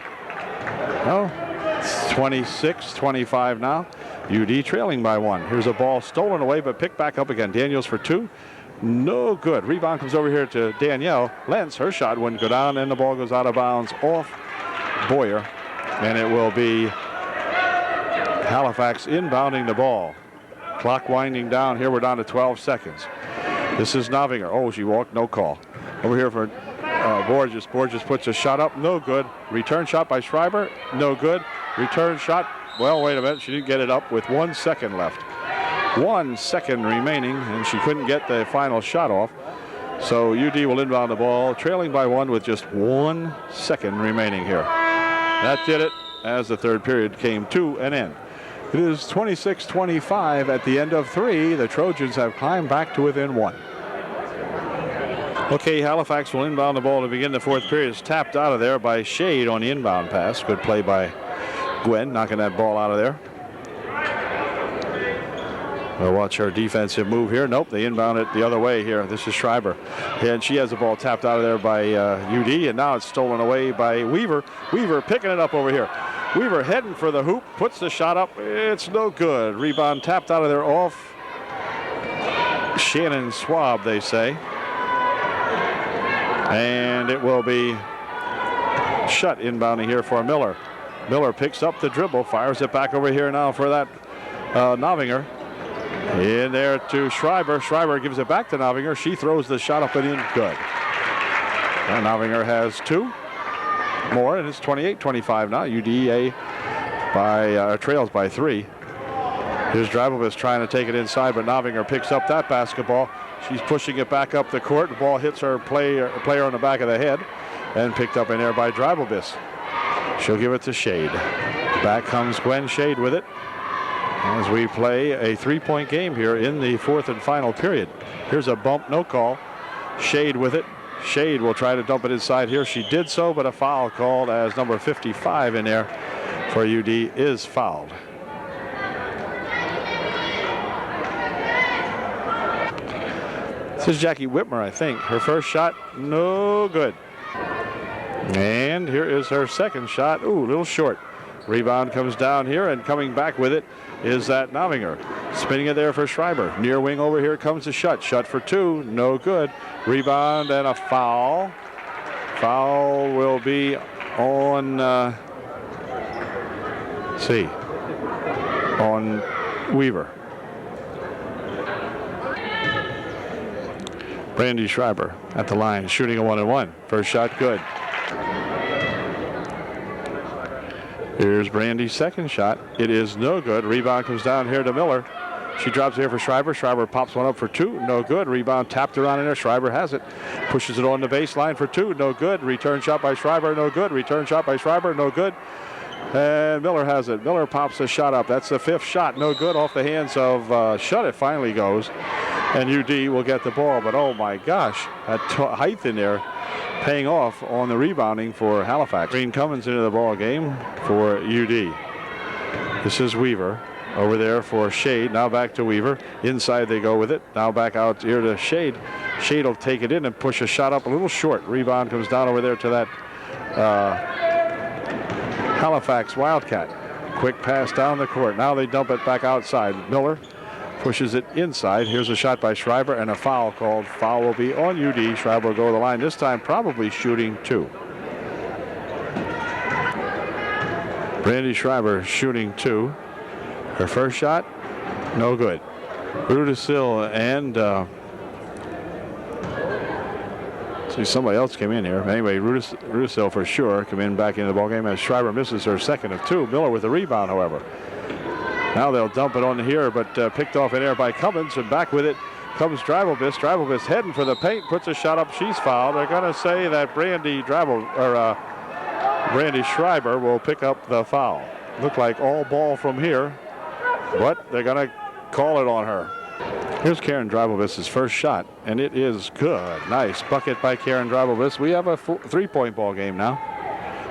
Well, it's 26-25 now. UD trailing by 1. Here's a ball stolen away, but picked back up again. Daniels for 2. No good. Rebound comes over here to Danielle. Lentz, her shot wouldn't go down, and the ball goes out of bounds off Boyer. And it will be Halifax inbounding the ball. Clock winding down here. We're down to 12 seconds. This is Novinger. Oh, she walked. No call. Over here for Borges. Borges puts a shot up. No good. Return shot by Schreiber. No good. Return shot. Well, wait a minute. She didn't get it up with 1 second left. 1 second remaining, and she couldn't get the final shot off. So UD will inbound the ball, trailing by 1 with just 1 second remaining here. That did it as the third period came to an end. It is 26-25 at the end of 3. The Trojans have climbed back to within 1. Okay, Halifax will inbound the ball to begin the 4th period. It's tapped out of there by Shade on the inbound pass. Good play by Gwen, knocking that ball out of there. We'll watch her defensive move here. Nope, they inbound it the other way here. This is Schreiber. And she has the ball tapped out of there by UD, and now it's stolen away by Weaver. Weaver picking it up over here. Weaver heading for the hoop, puts the shot up. It's no good. Rebound tapped out of there off Shannon Schwab, they say. And it will be Shutt inbounding here for Miller. Miller picks up the dribble, fires it back over here now for that Novinger. In there to Schreiber. Schreiber gives it back to Novinger. She throws the shot up and in. Good. And Novinger has 2 more, and it's 28-25 now. UDA trails by 3. Here's Dribelbiss trying to take it inside, but Novinger picks up that basketball. She's pushing it back up the court. The ball hits her player on the back of the head, and picked up in there by Dribelbiss. She'll give it to Shade. Back comes Gwen Shade with it, as we play a 3-point game here in the 4th and final period. Here's a bump, no call. Shade with it. Shade will try to dump it inside here. She did so, but a foul called as number 55 in there for UD is fouled. This is Jackie Whitmer, I think. Her first shot, no good. And here is her second shot. Ooh, a little short. Rebound comes down here, and coming back with it is that Novinger. Spinning it there for Schreiber. Near wing over here comes the Shutt. Shutt for 2, no good. Rebound and a foul. Foul will be on, on Weaver. Brandy Schreiber at the line, shooting a 1-and-1. First shot good. Here's Brandy's second shot. It is no good. Rebound comes down here to Miller. She drops here for Schreiber. Schreiber pops one up for two. No good. Rebound tapped around in there. Schreiber has it. Pushes it on the baseline for two. No good. Return shot by Schreiber. No good. Return shot by Schreiber. No good. And Miller has it. Miller pops a shot up. That's the fifth shot. No good, off the hands of Shutt. It finally goes. And UD will get the ball. But oh my gosh, that height in there paying off on the rebounding for Halifax. Green Cummins into the ball game for UD. This is Weaver over there for Shade. Now back to Weaver. Inside they go with it. Now back out here to Shade. Shade will take it in and push a shot up a little short. Rebound comes down over there to that Halifax Wildcat. Quick pass down the court. Now they dump it back outside. Miller pushes it inside. Here's a shot by Schreiber and a foul called. Foul will be on UD. Schreiber will go to the line, this time probably shooting two. Brandy Schreiber shooting two. Her first shot, no good. Rudisill and see, somebody else came in here. Anyway, Rudisill for sure come in back into the ballgame as Schreiber misses her second of two. Miller with the rebound, however. Now they'll dump it on here, but picked off in air by Cummins, and back with it comes Drabelbis. Drabelbis heading for the paint, puts a shot up. She's fouled. They're going to say that Brandy Schreiber will pick up the foul. Looked like all ball from here, but they're going to call it on her. Here's Karen Drabelbis' first shot, and it is good. Nice bucket by Karen Drabelbis. We have a three-point ball game now.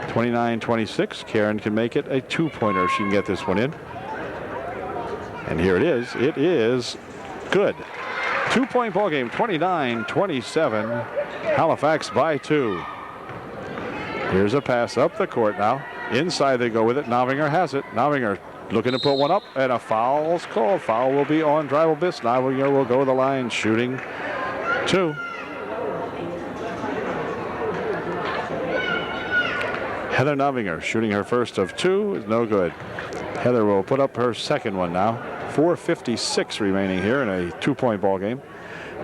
29-26. Karen can make it a two-pointer if she can get this one in. And here it is. It is good. Two-point ball game, 29-27. Halifax by two. Here's a pass up the court now. Inside they go with it. Novinger has it. Novinger looking to put one up, and a foul's called. Foul will be on Drabelbis. Novinger will go to the line shooting two. Heather Novinger shooting her first of two is no good. Heather will put up her second one now. 4:56 remaining here in a two-point ball game.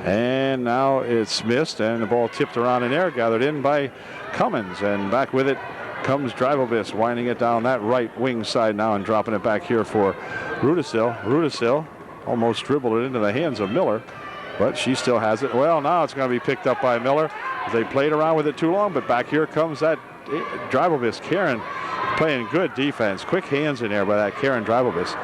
And now it's missed, and the ball tipped around in air, gathered in by Cummins, and back with it comes Drabelbis, winding it down that right wing side now and dropping it back here for Rudisill. Rudisill almost dribbled it into the hands of Miller, but she still has it. Well, now it's going to be picked up by Miller. They played around with it too long, but back here comes that Drabelbis. Karen playing good defense. Quick hands in there by that Karen Drabelbis.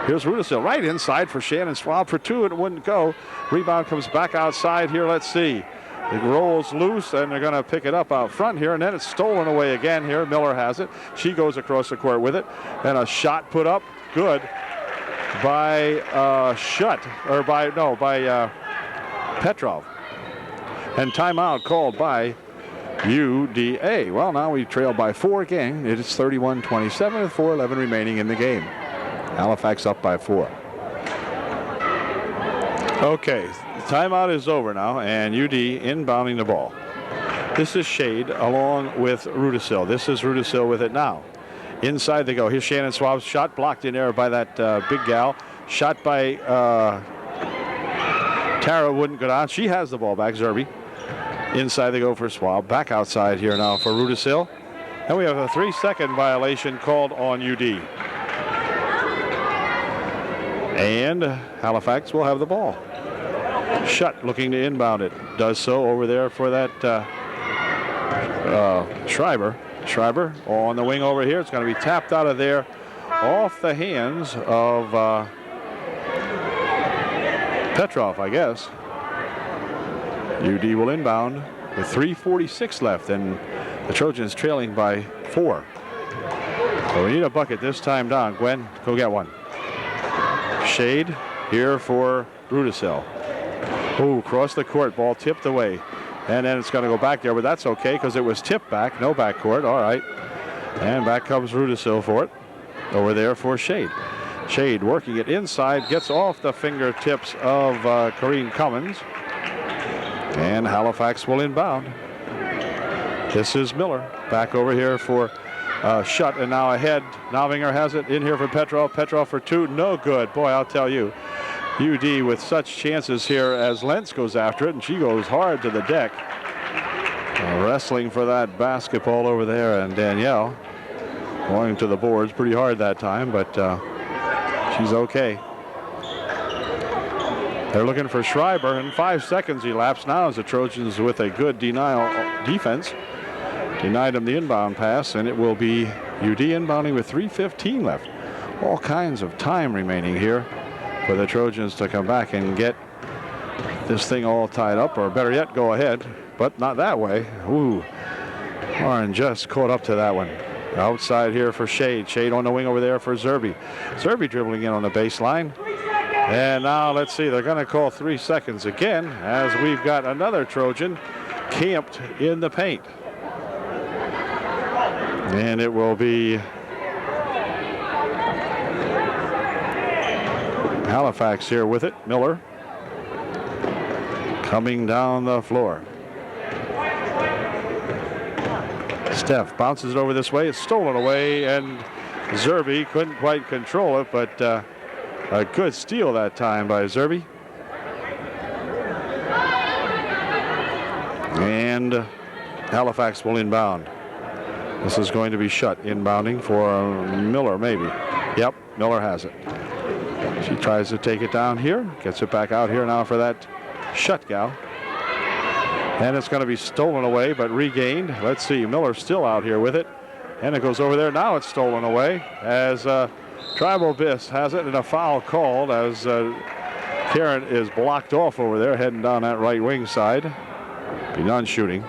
Here's Rudisill right inside for Shannon Schwab for two, and it wouldn't go. Rebound comes back outside here. Let's see. It rolls loose, and they're going to pick it up out front here, and then it's stolen away again here. Miller has it. She goes across the court with it, and a shot put up. Good by Petrov. And timeout called by UDA. Well, now we trail by four again. It is 31-27 with 4:11 remaining in the game. Halifax up by four. Okay, the timeout is over now, and UD inbounding the ball. This is Shade along with Rudisill. This is Rudisill with it now. Inside they go. Here's Shannon Schwab's shot, blocked in there by that big gal. Shot by Tara, wouldn't go down. She has the ball back, Zerby. Inside they go for Schwab. Back outside here now for Rudisill. And we have a 3-second violation called on UD. And Halifax will have the ball. Shutt looking to inbound it. Does so over there for that Schreiber. Schreiber on the wing over here. It's going to be tapped out of there off the hands of Petrov, I guess. UD will inbound with 3:46 left, and the Trojans trailing by 4. So we need a bucket this time down. Gwen, go get one. Shade here for Rudisill. Oh, across the court, ball tipped away. And then it's going to go back there, but that's okay because it was tipped back. No backcourt, all right. And back comes Rudisill for it. Over there for Shade. Shade working it inside, gets off the fingertips of Corrine Cummins. And Halifax will inbound. This is Miller back over here for shut, and now ahead. Novinger has it in here for Petrov. Petrov for 2, no good. Boy, I'll tell you, UD with such chances here as Lentz goes after it, and she goes hard to the deck. Wrestling for that basketball over there, and Danielle going to the boards pretty hard that time, but she's okay. They're looking for Schreiber, and 5 seconds elapsed now as the Trojans with a good denial defense denied him the inbound pass, and it will be UD inbounding with 3:15 left. All kinds of time remaining here for the Trojans to come back and get this thing all tied up, or better yet, go ahead, but not that way. Ooh, Warren just caught up to that one. Outside here for Shade. Shade on the wing over there for Zerby. Zerby dribbling in on the baseline. And now let's see, they're going to call 3 seconds again as we've got another Trojan camped in the paint. And it will be Halifax here with it. Miller coming down the floor. Steph bounces it over this way. It's stolen away, and Zerby couldn't quite control it, but a good steal that time by Zerby. And Halifax will inbound. This is going to be shut inbounding for Miller, maybe. Yep, Miller has it. She tries to take it down here. Gets it back out here now for that shut gal. And it's going to be stolen away, but regained. Let's see, Miller still out here with it. And it goes over there. Now it's stolen away as Tribal Biss has it, and a foul called as Karen is blocked off over there, heading down that right wing side. Be non-shooting.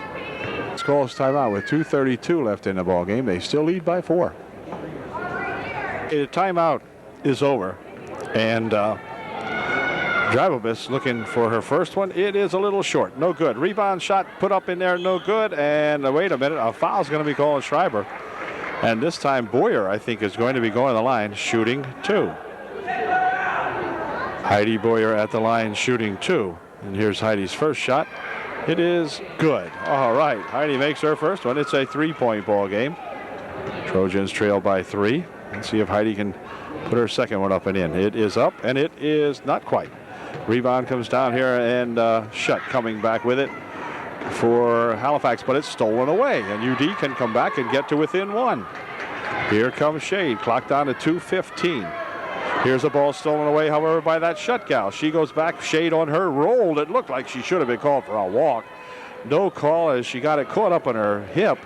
Let's call this timeout with 2:32 left in the ball game. They still lead by 4. The timeout is over, and Drivobis looking for her first one. It is a little short. No good. Rebound shot put up in there. No good. And wait a minute. A foul's going to be called on Schreiber. And this time Boyer, I think, is going to be going to the line shooting 2. Heidi Boyer at the line shooting 2. And here's Heidi's first shot. It is good. All right. Heidi makes her first one. It's a 3-point ball game. Trojans trail by 3. Let's see if Heidi can put her second one up and in. It is up, and it is not quite. Rebound comes down here, and Shutt coming back with it for Halifax, but it's stolen away, and UD can come back and get to within 1. Here comes Shade, clock down to 2:15. Here's a ball stolen away, however, by that Shutt gal. She goes back, Shade on her, rolled. It looked like she should have been called for a walk. No call as she got it caught up on her hip.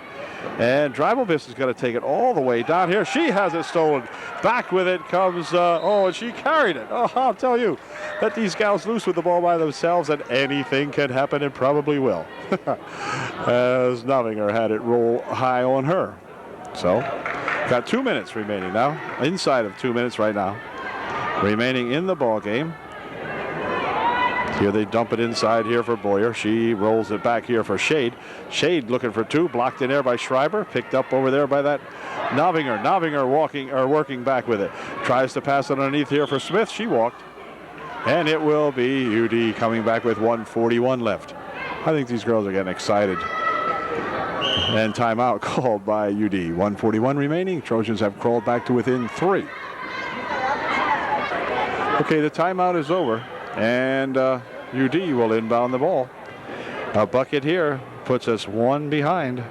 And Dribelbiss is going to take it all the way down here. She has it stolen. Back with it comes, and she carried it. Oh, I'll tell you, let these gals loose with the ball by themselves, and anything can happen, and probably will. As Novinger had it roll high on her. So, got 2 minutes remaining now. Inside of 2 minutes right now. Remaining in the ball game. Here they dump it inside here for Boyer. She rolls it back here for Shade. Shade looking for 2, blocked in there by Schreiber, picked up over there by that Novinger. Novinger working back with it. Tries to pass it underneath here for Smith. She walked. And it will be UD coming back with 1:41 left. I think these girls are getting excited. And timeout called by UD. 1:41 remaining. Trojans have crawled back to within 3. Okay, the timeout is over. And UD will inbound the ball. A bucket here puts us 1 behind.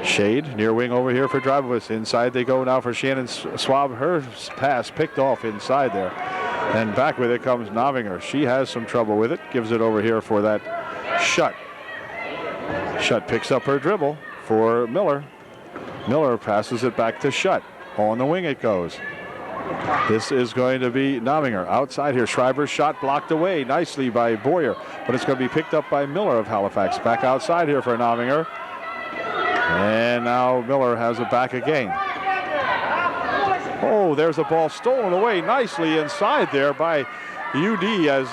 Shade near wing over here for Drivovitz. Inside they go now for Shannon Swab. Her pass picked off inside there. And back with it comes Novinger. She has some trouble with it. Gives it over here for that Shutt. Shutt picks up her dribble for Miller. Miller passes it back to Shutt. On the wing it goes. This is going to be Novinger outside here. Schreiber's shot blocked away nicely by Boyer, but it's going to be picked up by Miller of Halifax. Back outside here for Novinger. And now Miller has it back again. Oh, there's a ball stolen away nicely inside there by UD as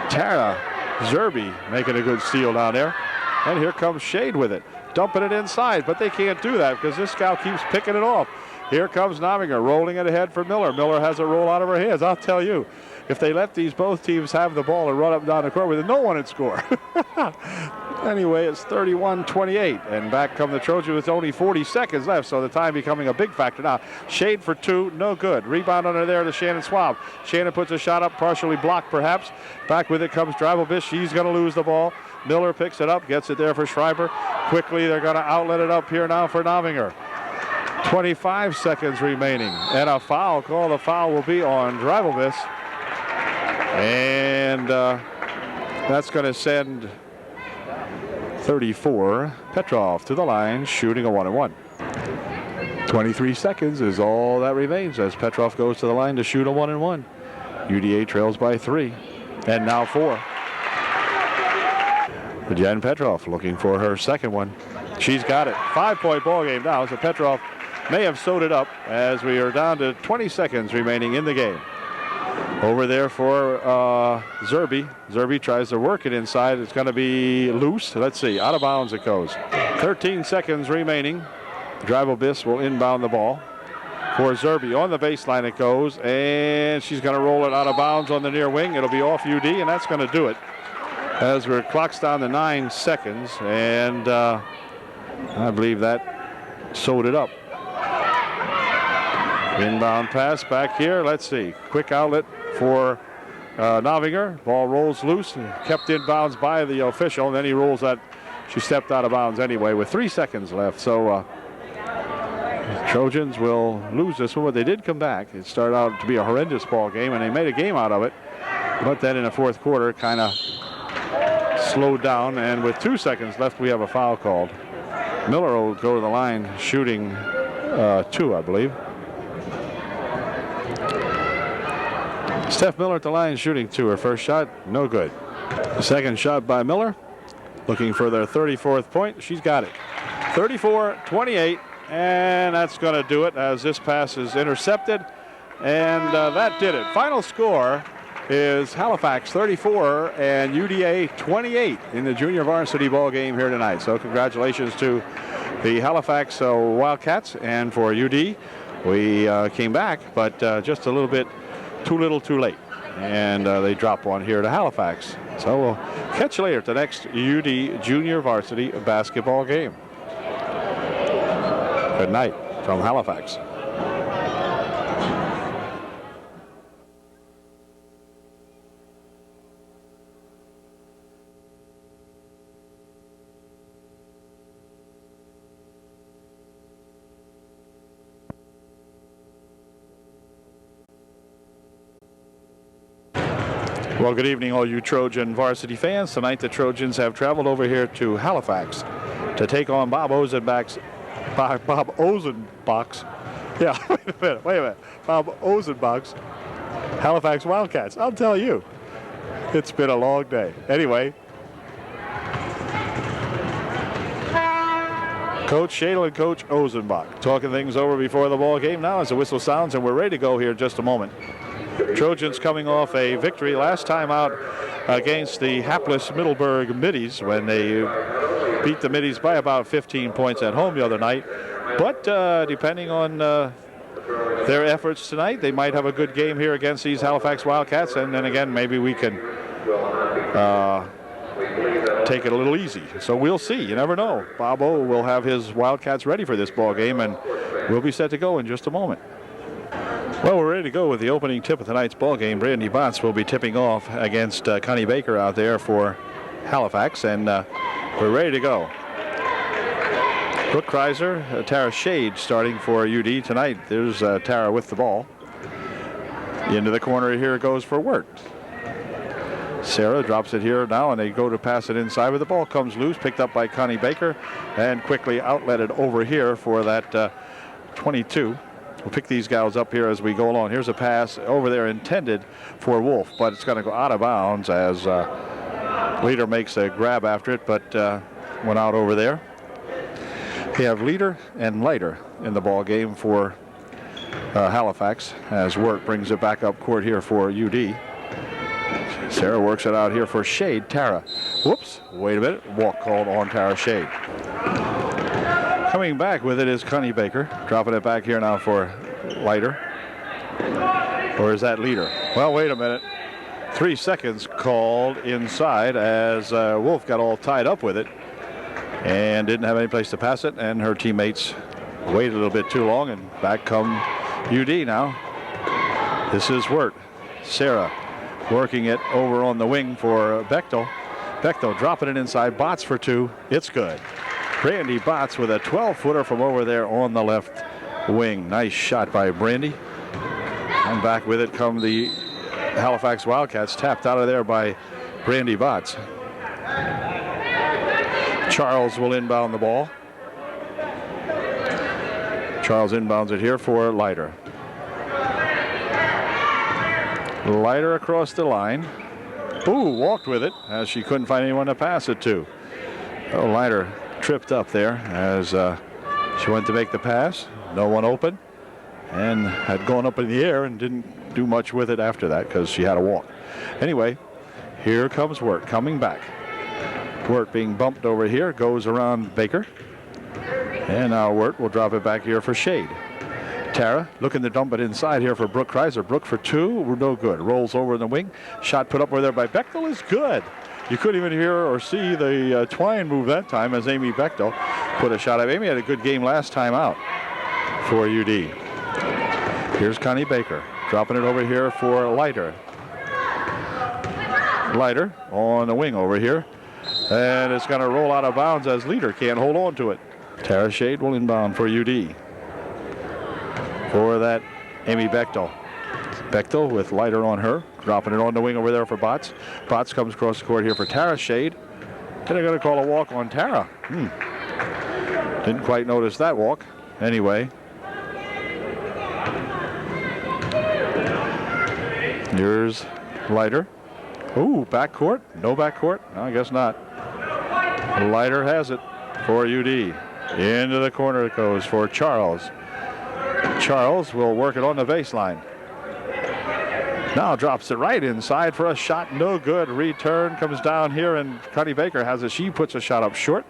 Tara Zerby making a good steal down there. And here comes Shade with it. Dumping it inside, but they can't do that because this gal keeps picking it off. Here comes Novinger rolling it ahead for Miller. Miller has a roll out of her hands. I'll tell you, if they let both teams have the ball and run up and down the court with it, no one would score. Anyway, it's 31-28, and back come the Trojans with only 40 seconds left, so the time becoming a big factor now. Shade for two, no good. Rebound under there to Shannon Swab. Shannon puts a shot up, partially blocked perhaps. Back with it comes Drivelbish. She's going to lose the ball. Miller picks it up, gets it there for Schreiber. Quickly, they're going to outlet it up here now for Novinger. 25 seconds remaining, and a foul call. The foul will be on Drivelbish, and that's going to send 34 Petrov to the line, shooting a 1-and-1. 23 seconds is all that remains as Petrov goes to the line to shoot a 1-and-1. UDA trails by 3, and now 4. Jen Petrov looking for her second one. She's got it. 5-point ball game now, so Petrov may have sewed it up as we are down to 20 seconds remaining in the game. Over there for Zerby. Zerby tries to work it inside. It's going to be loose. Let's see. Out of bounds it goes. 13 seconds remaining. Drivelbiss will inbound the ball. For Zerby on the baseline it goes. And she's going to roll it out of bounds on the near wing. It'll be off UD, and that's going to do it. As we're clock's down to 9 seconds. And I believe that sewed it up. Inbound pass back here. Let's see. Quick outlet for Novinger. Ball rolls loose and kept in bounds by the official. And then he rules that she stepped out of bounds anyway with 3 seconds left. So Trojans will lose this one, but they did come back. It started out to be a horrendous ball game, and they made a game out of it. But then in the fourth quarter, kind of slowed down. And with 2 seconds left, we have a foul called. Miller will go to the line shooting 2, I believe. Steph Miller at the line shooting 2. Her first shot, no good. The second shot by Miller, looking for their 34th point. She's got it. 34-28, and that's going to do it as this pass is intercepted. And that did it. Final score is Halifax 34 and UDA 28 in the junior varsity ball game here tonight. So congratulations to the Halifax Wildcats, and for UD, we came back, but just a little bit too little too late, and they drop one here to Halifax. So we'll catch you later at the next UD junior varsity basketball game. Good night from Halifax. Well, good evening, all you Trojan varsity fans. Tonight, the Trojans have traveled over here to Halifax to take on Bob Ozenbach's. Yeah, wait a minute. Bob Ozenbach's Halifax Wildcats. I'll tell you, it's been a long day. Anyway, Coach Shadle and Coach Ozenbach talking things over before the ball game now as the whistle sounds, and we're ready to go here in just a moment. Trojans coming off a victory last time out against the hapless Middleburg Middies when they beat the Middies by about 15 points at home the other night. But depending on their efforts tonight, they might have a good game here against these Halifax Wildcats, and then again maybe we can take it a little easy. So we'll see. You never know. Bobo will have his Wildcats ready for this ball game, and we'll be set to go in just a moment. Well, we're ready to go with the opening tip of tonight's ball game. Brandy Botts will be tipping off against Connie Baker out there for Halifax, and we're ready to go. Brooke Kreiser, Tara Shade starting for UD tonight. There's Tara with the ball. Into the corner here it goes for Wirt. Sarah drops it here now, and they go to pass it inside, but the ball comes loose, picked up by Connie Baker, and quickly outletted over here for that 22. We'll pick these gals up here as we go along. Here's a pass over there intended for Wolf, but it's going to go out of bounds as Leader makes a grab after it, but went out over there. We have Leader and Leiter in the ball game for Halifax as Wirt brings it back up court here for UD. Sarah works it out here for Shade. Tara. Whoops. Wait a minute. Walk called on Tara Shade. Coming back with it is Connie Baker. Dropping it back here now for Leiter. Or is that Leader? Well, wait a minute. 3 seconds called inside as Wolf got all tied up with it and didn't have any place to pass it, and her teammates waited a little bit too long, and back come UD now. This is Wirt. Sarah working it over on the wing for Bechtel. Bechtel dropping it inside. Botts for 2. It's good. Brandy Botts with a 12-footer from over there on the left wing. Nice shot by Brandy. And back with it come the Halifax Wildcats, tapped out of there by Brandy Botts. Charles will inbound the ball. Charles inbounds it here for Leiter. Leiter across the line. Ooh, walked with it as she couldn't find anyone to pass it to. Oh, Leiter tripped up there as she went to make the pass. No one open, and had gone up in the air and didn't do much with it after that because she had to walk. Anyway, here comes Wirt coming back. Wirt being bumped over here, goes around Baker. And now Wirt will drop it back here for Shade. Tara looking to dump it inside here for Brooke Kreiser. Brooke for 2, no good. Rolls over in the wing. Shot put up over there by Bechtel is good. You couldn't even hear or see the twine move that time as Amy Bechtel put a shot up. Amy had a good game last time out for UD. Here's Connie Baker dropping it over here for Leiter. Leiter on the wing over here. And it's going to roll out of bounds as Leader can't hold on to it. Tara Shade will inbound for UD. For that, Amy Bechtel. Bechtel with Leiter on her. Dropping it on the wing over there for Botts. Botts comes across the court here for Tara Shade. And they're going to call a walk on Tara. Didn't quite notice that walk. Anyway. Here's Leiter. Ooh, backcourt? No backcourt? No, I guess not. Leiter has it for UD. Into the corner it goes for Charles. Charles will work it on the baseline. Now drops it right inside for a shot. No good. Return comes down here, and Connie Baker has it. She puts a shot up short.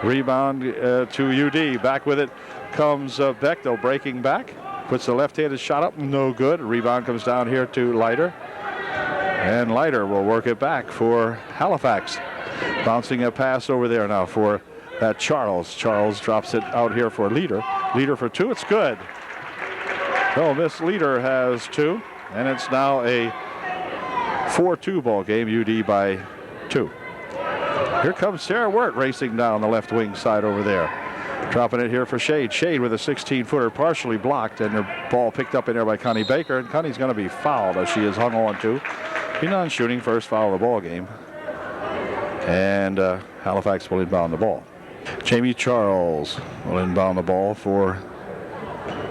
Rebound to UD. Back with it comes Bechtel breaking back. Puts the left-handed shot up. No good. Rebound comes down here to Leiter. And Leiter will work it back for Halifax. Bouncing a pass over there now for that Charles. Charles drops it out here for Leader. Leader for 2. It's good. Oh, Miss Leader has 2. And it's now a 4-2 ball game. UD by 2. Here comes Sarah Wirt racing down the left wing side over there. Dropping it here for Shade. Shade with a 16-footer partially blocked, and her ball picked up in there by Connie Baker. And Connie's going to be fouled as she is hung on to. Be non-shooting, first foul of the ball game. And Halifax will inbound the ball. Jamie Charles will inbound the ball for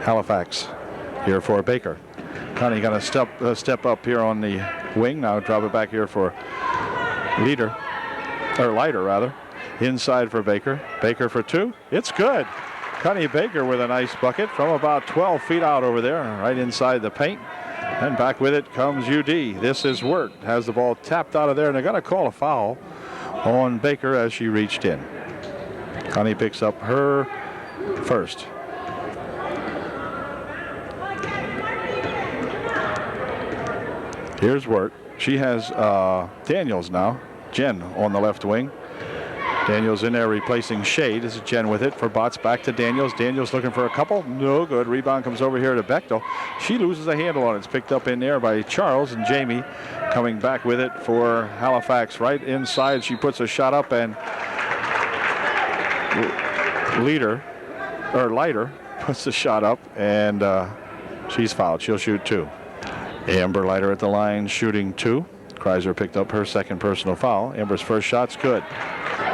Halifax here for Baker. Connie going to step up here on the wing. Now drop it back here for Leiter rather. Inside for Baker. Baker for 2. It's good. Connie Baker with a nice bucket from about 12 feet out over there, right inside the paint. And back with it comes UD. This is Wirt. Has the ball tapped out of there, and they're going to call a foul on Baker as she reached in. Connie picks up her first. Here's Wirt. She has Daniels now. Jen on the left wing. Daniels in there replacing Shade. This is Jen with it for Botts. Back to Daniels. Daniels looking for a couple. No good. Rebound comes over here to Bechtel. She loses a handle on it. It's picked up in there by Charles, and Jamie coming back with it for Halifax. Right inside. She puts a shot up, and Leiter puts the shot up, and she's fouled. She'll shoot 2. Amber Leiter at the line shooting 2. Kreiser picked up her second personal foul. Amber's first shot's good.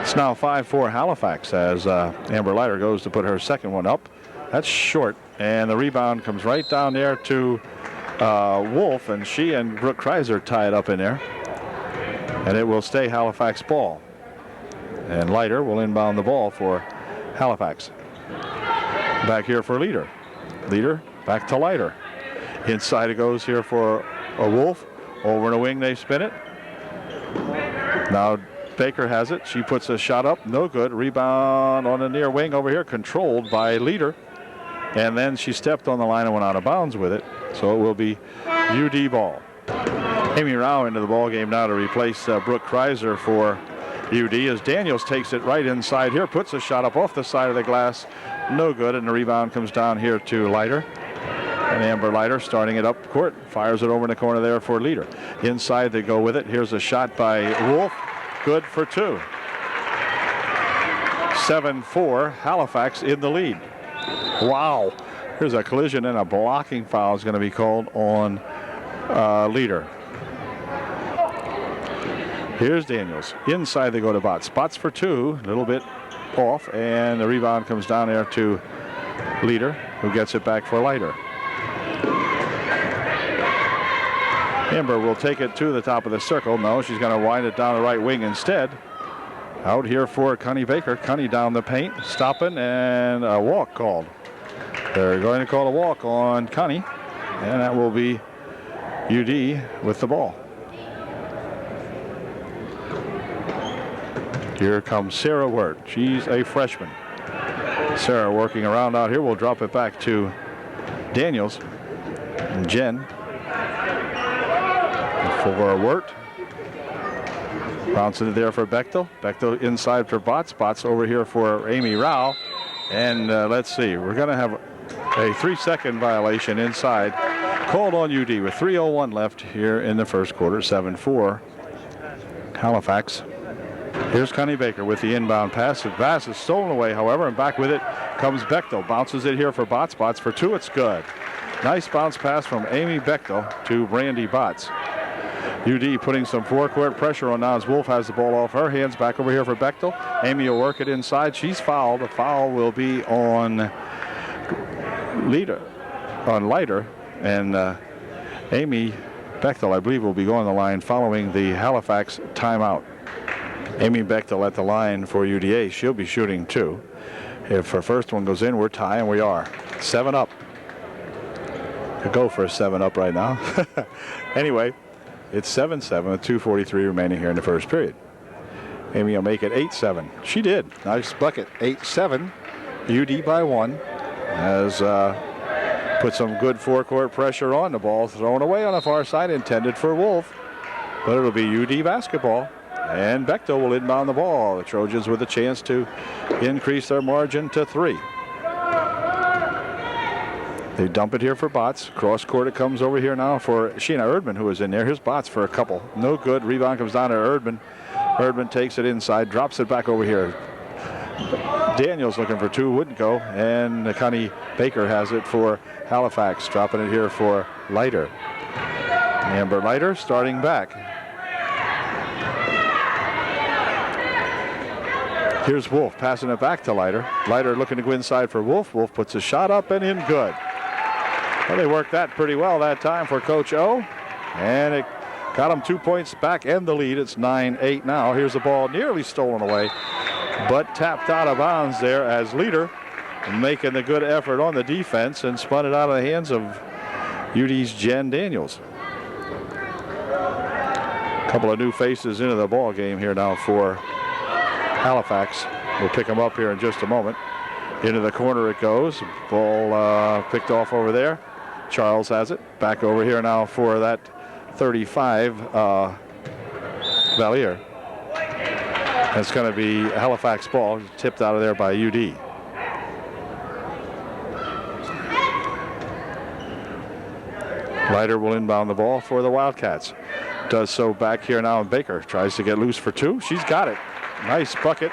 It's now 5-4 Halifax as Amber Leiter goes to put her second one up. That's short, and the rebound comes right down there to Wolf, and she and Brooke Kreiser tie it up in there. And it will stay Halifax ball. And Leiter will inbound the ball for Halifax. Back here for Leader. Leader back to Leiter. Inside it goes here for a Wolf. Over in the wing, they spin it. Now Baker has it. She puts a shot up. No good. Rebound on the near wing over here. Controlled by Leader. And then she stepped on the line and went out of bounds with it. So it will be UD ball. Amy Rao into the ball game now to replace Brooke Kreiser for UD as Daniels takes it right inside here, puts a shot up off the side of the glass. No good, and the rebound comes down here to Leiter. And Amber Leiter starting it up court, fires it over in the corner there for Leader. Inside they go with it. Here's a shot by Wolf, good for two. 7-4, Halifax in the lead. Wow, here's a collision and a blocking foul is going to be called on Leader. Here's Daniels. Inside they go to Botts. Botts for two, a little bit off, and the rebound comes down there to Leader, who gets it back for Leiter. Amber will take it to the top of the circle. No, she's going to wind it down the right wing instead. Out here for Connie Baker. Connie down the paint, stopping, and a walk called. They're going to call a walk on Connie, and that will be UD with the ball. Here comes Sarah Wirt. She's a freshman. Sarah working around out here. We'll drop it back to Daniels and Jen. For Wirt. Bouncing it there for Bechtel. Bechtel inside for Botts. Botts over here for Amy Rao. And let's see. We're going to have a 3-second violation inside. Called on UD with 3:01 left here in the first quarter. 7-4. Halifax. Here's Connie Baker with the inbound pass. The pass is stolen away, however, and back with it comes Bechtel. Bounces it here for Botts. Botts for two. It's good. Nice bounce pass from Amy Bechtel to Brandy Botts. UD putting some forecourt pressure on now as Wolf has the ball off her hands. Back over here for Bechtel. Amy will work it inside. She's fouled. The foul will be on Leiter. And Amy Bechtel, I believe, will be going the line following the Halifax timeout. Amy Bechtel at the line for UDA. She'll be shooting two. If her first one goes in, we're tying. We are 7 up. Could go for a 7 up right now. Anyway, it's 7-7 with 2:43 remaining here in the first period. Amy will make it 8-7. She did. Nice bucket. 8-7. UD by 1. Has put some good forecourt pressure on. The ball thrown away on the far side, intended for Wolf. But it'll be UD basketball. And Bechtel will inbound the ball. The Trojans with a chance to increase their margin to 3. They dump it here for Botts. Cross court it comes over here now for Sheena Erdman, who is in there. Here's Botts for a couple. No good. Rebound comes down to Erdman. Erdman takes it inside, drops it back over here. Daniels looking for two, wouldn't go. And Connie Baker has it for Halifax, dropping it here for Leiter. Amber Leiter starting back. Here's Wolf passing it back to Leiter. Leiter looking to go inside for Wolf. Wolf puts a shot up and in good. Well, they worked that pretty well that time for Coach O. And it got them 2 points back and the lead. It's 9-8 now. Here's the ball nearly stolen away, but tapped out of bounds there as Leader making the good effort on the defense and spun it out of the hands of UD's Jen Daniels. A couple of new faces into the ball game here now for Halifax. We'll pick them up here in just a moment. Into the corner it goes. Ball picked off over there. Charles has it. Back over here now for that 35, Valier. It's going to be Halifax ball, tipped out of there by UD. Leiter will inbound the ball for the Wildcats. Does so back here now, and Baker tries to get loose for two. She's got it. Nice bucket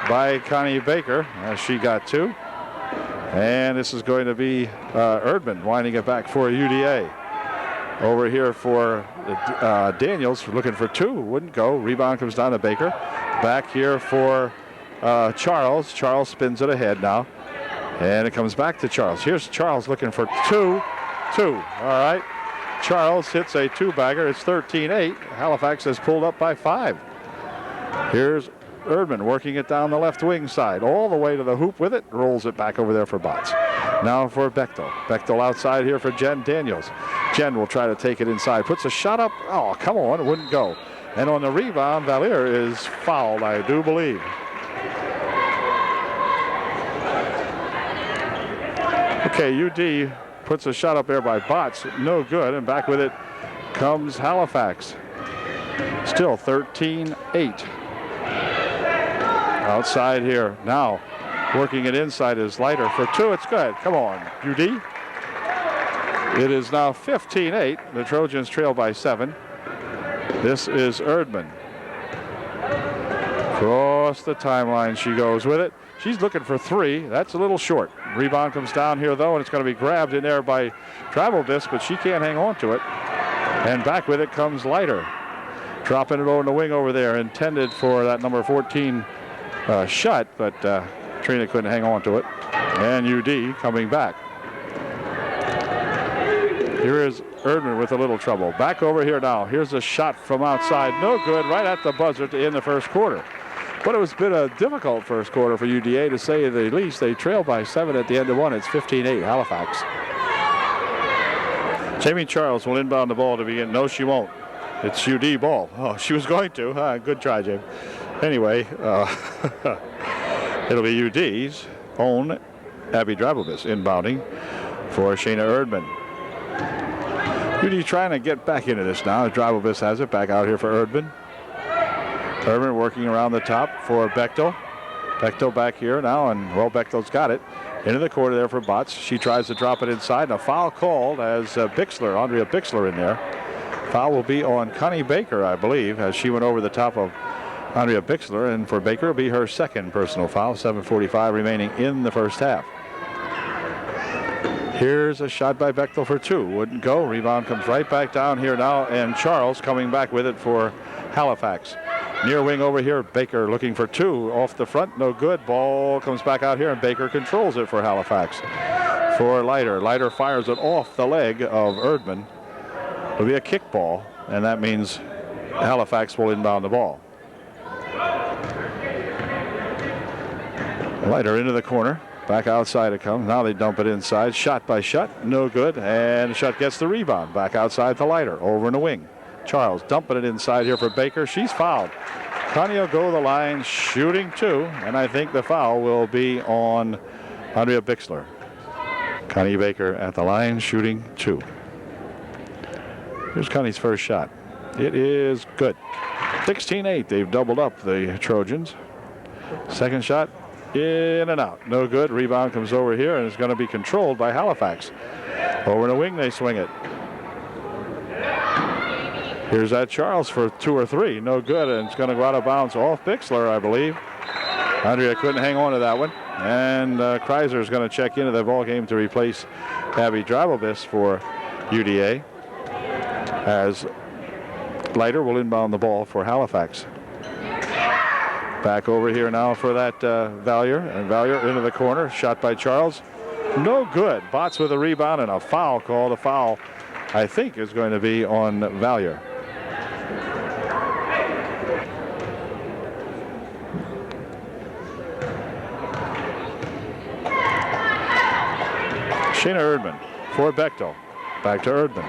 by Connie Baker. She got two. And this is going to be Erdman winding it back for UDA. Over here for Daniels looking for two. Wouldn't go. Rebound comes down to Baker. Back here for Charles. Charles spins it ahead now. And it comes back to Charles. Here's Charles looking for two. All right. Charles hits a two-bagger. It's 13-8. Halifax has pulled up by 5. Here's Erdman working it down the left wing side all the way to the hoop with it. Rolls it back over there for Botts. Now for Bechtel. Bechtel outside here for Jen Daniels. Jen will try to take it inside. Puts a shot up. Oh, come on. It wouldn't go. And on the rebound, Valier is fouled, I do believe. Okay, UD puts a shot up there by Botts. No good. And back with it comes Halifax. Still 13-8. Outside here now. Working it inside is Leiter for 2. It's good. Come on, UD. It is now 15-8. The Trojans trail by 7. This is Erdman. Across the timeline she goes with it. She's looking for 3. That's a little short. Rebound comes down here, though, and it's going to be grabbed in there by Travel Disc, but she can't hang on to it. And back with it comes Leiter. Dropping it over the wing over there, intended for that number 14 shot, but Trina couldn't hang on to it. And UD coming back. Here is Erdman with a little trouble. Back over here now. Here's a shot from outside. No good, right at the buzzer to end the first quarter. But it was been a difficult first quarter for UDA, to say the least. They trail by 7 at the end of 1. It's 15-8 Halifax. Jamie Charles will inbound the ball to begin. No, she won't. It's UD ball. Oh, she was going to. Good try, Jamie. Anyway, it'll be UD's own Abby Drabelbis inbounding for Shayna Erdman. UD trying to get back into this now. Drabelbis has it back out here for Erdman. Erdman working around the top for Bechtel. Bechtel back here now, and well, Bechtel's got it. Into the corner there for Botts. She tries to drop it inside, and a foul called as Bixler, Andrea Bixler in there. Foul will be on Connie Baker, I believe, as she went over the top of Andrea Bixler, and for Baker it'll be her second personal foul. 7:45 remaining in the first half. Here's a shot by Bechtel for 2. Wouldn't go. Rebound comes right back down here now, and Charles coming back with it for Halifax. Near wing over here, Baker looking for 2. Off the front, no good. Ball comes back out here, and Baker controls it for Halifax. For Leiter. Leiter fires it off the leg of Erdman. It'll be a kick ball, and that means Halifax will inbound the ball. Leiter into the corner. Back outside it comes. Now they dump it inside. Shot by Shutt. No good. And Shutt gets the rebound. Back outside to Leiter. Over in the wing. Charles dumping it inside here for Baker. She's fouled. Connie will go to the line shooting 2. And I think the foul will be on Andrea Bixler. Connie Baker at the line shooting 2. Here's Connie's first shot. It is good. 16-8. They've doubled up the Trojans. Second shot. In and out. No good. Rebound comes over here, and it's going to be controlled by Halifax. Over in the wing, they swing it. Here's that Charles for 2 or 3. No good, and it's going to go out of bounds off Bixler, I believe. Andrea couldn't hang on to that one. And Kreiser is going to check into the ball game to replace Abby Drabelbis for UDA, as Leiter will inbound the ball for Halifax. Back over here now for that Valier. And Valier into the corner. Shot by Charles. No good. Botts with a rebound and a foul called. A foul, I think, is going to be on Valier. Shayna Erdman for Bechtel. Back to Erdman.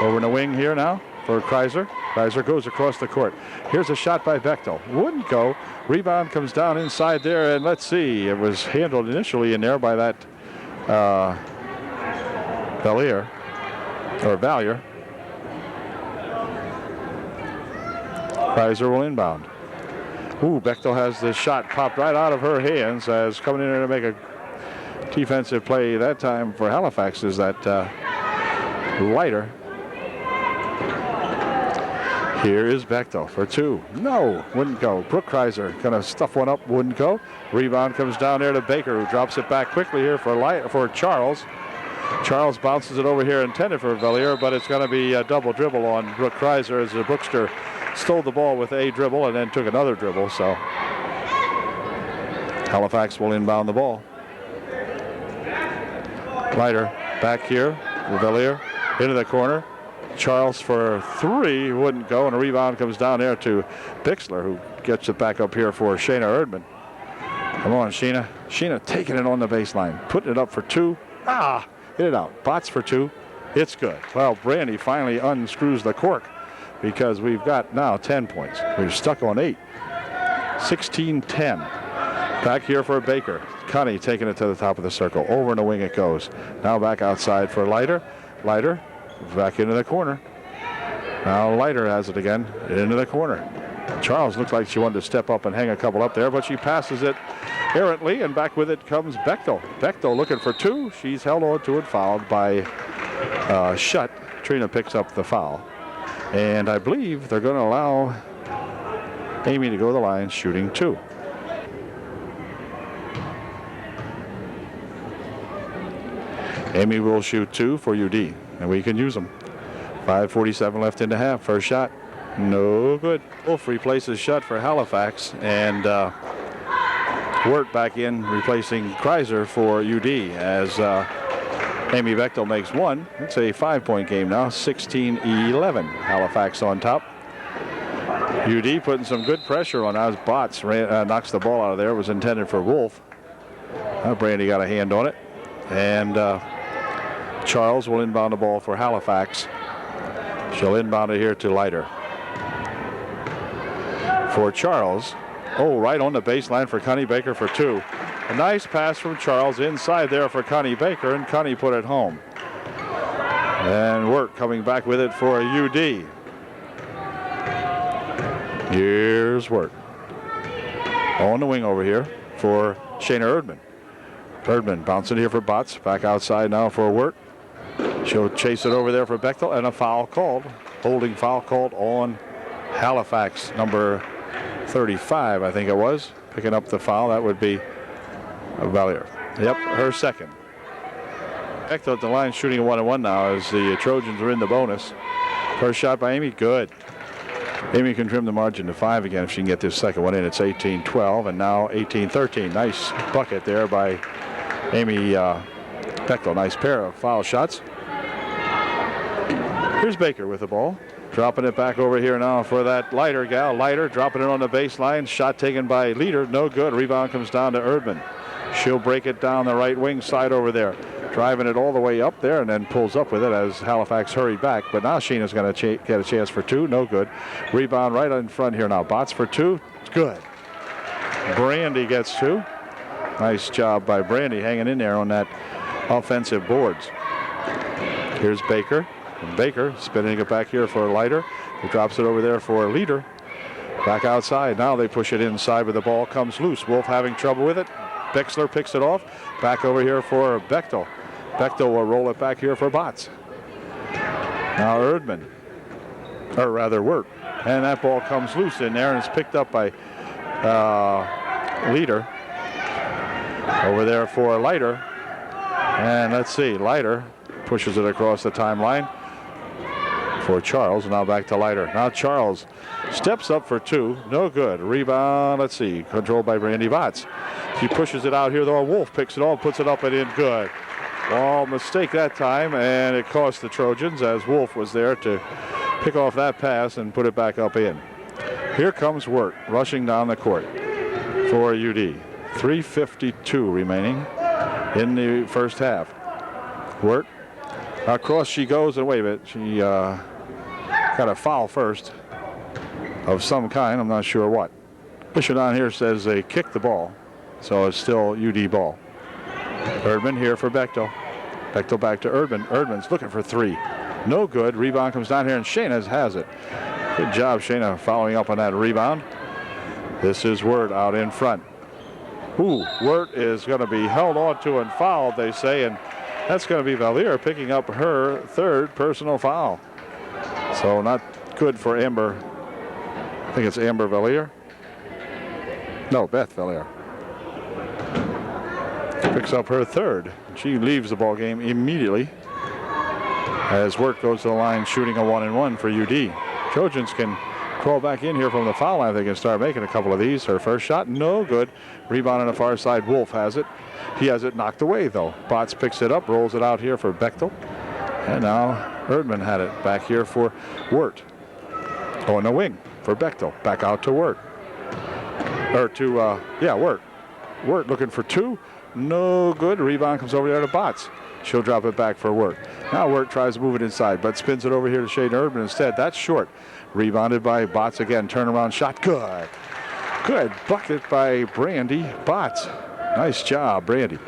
Over in the wing here now for Kreiser. Kreiser goes across the court. Here's a shot by Bechtel. Wouldn't go. Rebound comes down inside there, and let's see. It was handled initially in there by that Valier. Kreiser will inbound. Ooh, Bechtel has the shot popped right out of her hands, as coming in there to make a defensive play that time for Halifax is that Leiter. Here is Bechtel for 2. No, wouldn't go. Brooke Kreiser going to stuff one up, wouldn't go. Rebound comes down there to Baker, who drops it back quickly here for Charles. Charles bounces it over here, intended for Valier, but it's going to be a double dribble on Brooke Kreiser, as the Brookster stole the ball with a dribble and then took another dribble. So Halifax will inbound the ball. Leiter back here. Valier into the corner. Charles for 3, wouldn't go, and a rebound comes down there to Bixler, who gets it back up here for Shayna Erdman. Come on, Sheena. Sheena taking it on the baseline, putting it up for 2. Hit it out. Botts for 2. It's good. Well, Brandy finally unscrews the cork, because we've got now 10 points. We're stuck on 8. 16-10. Back here for Baker. Connie taking it to the top of the circle. Over in the wing it goes. Now back outside for Leiter. Leiter back into the corner. Now Leiter has it again into the corner. Charles looks like she wanted to step up and hang a couple up there, but she passes it errantly, and back with it comes Bechtel. Bechtel looking for two. She's held on to it, fouled by Shutt. Trina picks up the foul. And I believe they're going to allow Amy to go to the line shooting two. Amy will shoot two for UD, and we can use them. 5:47 left in the half. First shot, no good. Wolf replaces Shutt for Halifax, and Wirt back in replacing Kreiser for UD as Amy Bechtel makes one. It's a 5-point game now, 16-11. Halifax on top. UD putting some good pressure on as Botts knocks the ball out of there. It was intended for Wolf. Brandy got a hand on it. And Charles will inbound the ball for Halifax. She'll inbound it here to Leiter. For Charles. Oh, right on the baseline for Connie Baker for two. A nice pass from Charles inside there for Connie Baker, and Connie put it home. And Wirt coming back with it for UD. Here's Wirt. On the wing over here for Shayna Erdman. Erdman bouncing here for Botts. Back outside now for Wirt. She'll chase it over there for Bechtel, and a foul called. Holding foul called on Halifax, number 35, I think it was. Picking up the foul, that would be Valier. Yep, her second. Bechtel at the line shooting a 1-1 now as the Trojans are in the bonus. First shot by Amy, good. Amy can trim the margin to 5 again if she can get this second one in. It's 18-12 and now 18-13. Nice bucket there by Amy Bechtel. Nice pair of foul shots. Here's Baker with the ball. Dropping it back over here now for that Leiter gal. Leiter dropping it on the baseline. Shot taken by Leader. No good. Rebound comes down to Erdman. She'll break it down the right wing side over there. Driving it all the way up there and then pulls up with it as Halifax hurried back. But now Sheena's going to get a chance for two. No good. Rebound right in front here now. Botts for two. It's good. Brandy gets two. Nice job by Brandy hanging in there on that offensive boards. Here's Baker. And Baker spinning it back here for Leiter. He drops it over there for Leader. Back outside. Now they push it inside, but the ball comes loose. Wolf having trouble with it. Bixler picks it off. Back over here for Bechtel. Bechtel will roll it back here for Botts. Now Erdman. Or rather Wirt. And that ball comes loose in there and it's picked up by Leader. Over there for Leiter. And let's see. Leiter pushes it across the timeline for Charles. Now back to Leiter. Now Charles steps up for two. No good. Rebound. Let's see. Controlled by Brandy Botts. She pushes it out here though. Wolf picks it all, puts it up and in. Good. Well, mistake that time, and it cost the Trojans as Wolf was there to pick off that pass and put it back up in. Here comes Wirt rushing down the court for UD. 3:52 remaining in the first half. Wirt. Across she goes, and wait a minute. She got a foul first of some kind. I'm not sure what. Fisher down here says they kicked the ball, so it's still UD ball. Erdman here for Bechtel. Bechtel back to Erdman. Erdman's looking for three. No good. Rebound comes down here, and Shayna has it. Good job, Shayna, following up on that rebound. This is Wirt out in front. Ooh, Wirt is going to be held on to and fouled, they say, and that's going to be Valier picking up her third personal foul. So not good for Amber. I think it's Amber Valier. No, Beth Valier. Picks up her third. She leaves the ball game immediately as Wirt goes to the line shooting a 1-1 for UD. Trojans can crawl back in here from the foul line. They can start making a couple of these. Her first shot, no good. Rebound on the far side. Wolf has it. He has it knocked away, though. Botts picks it up, rolls it out here for Bechtel. And now Erdman had it back here for Wirt. On the wing for Bechtel. Back out to Wirt. Or to, Wirt. Wirt looking for two. No good. Rebound comes over there to Botts. She'll drop it back for Wirt. Now Wirt tries to move it inside, but spins it over here to Shayna Erdman instead. That's short. Rebounded by Botts again. Turnaround shot. Good. Good bucket by Brandy Botts. Nice job, Brandy.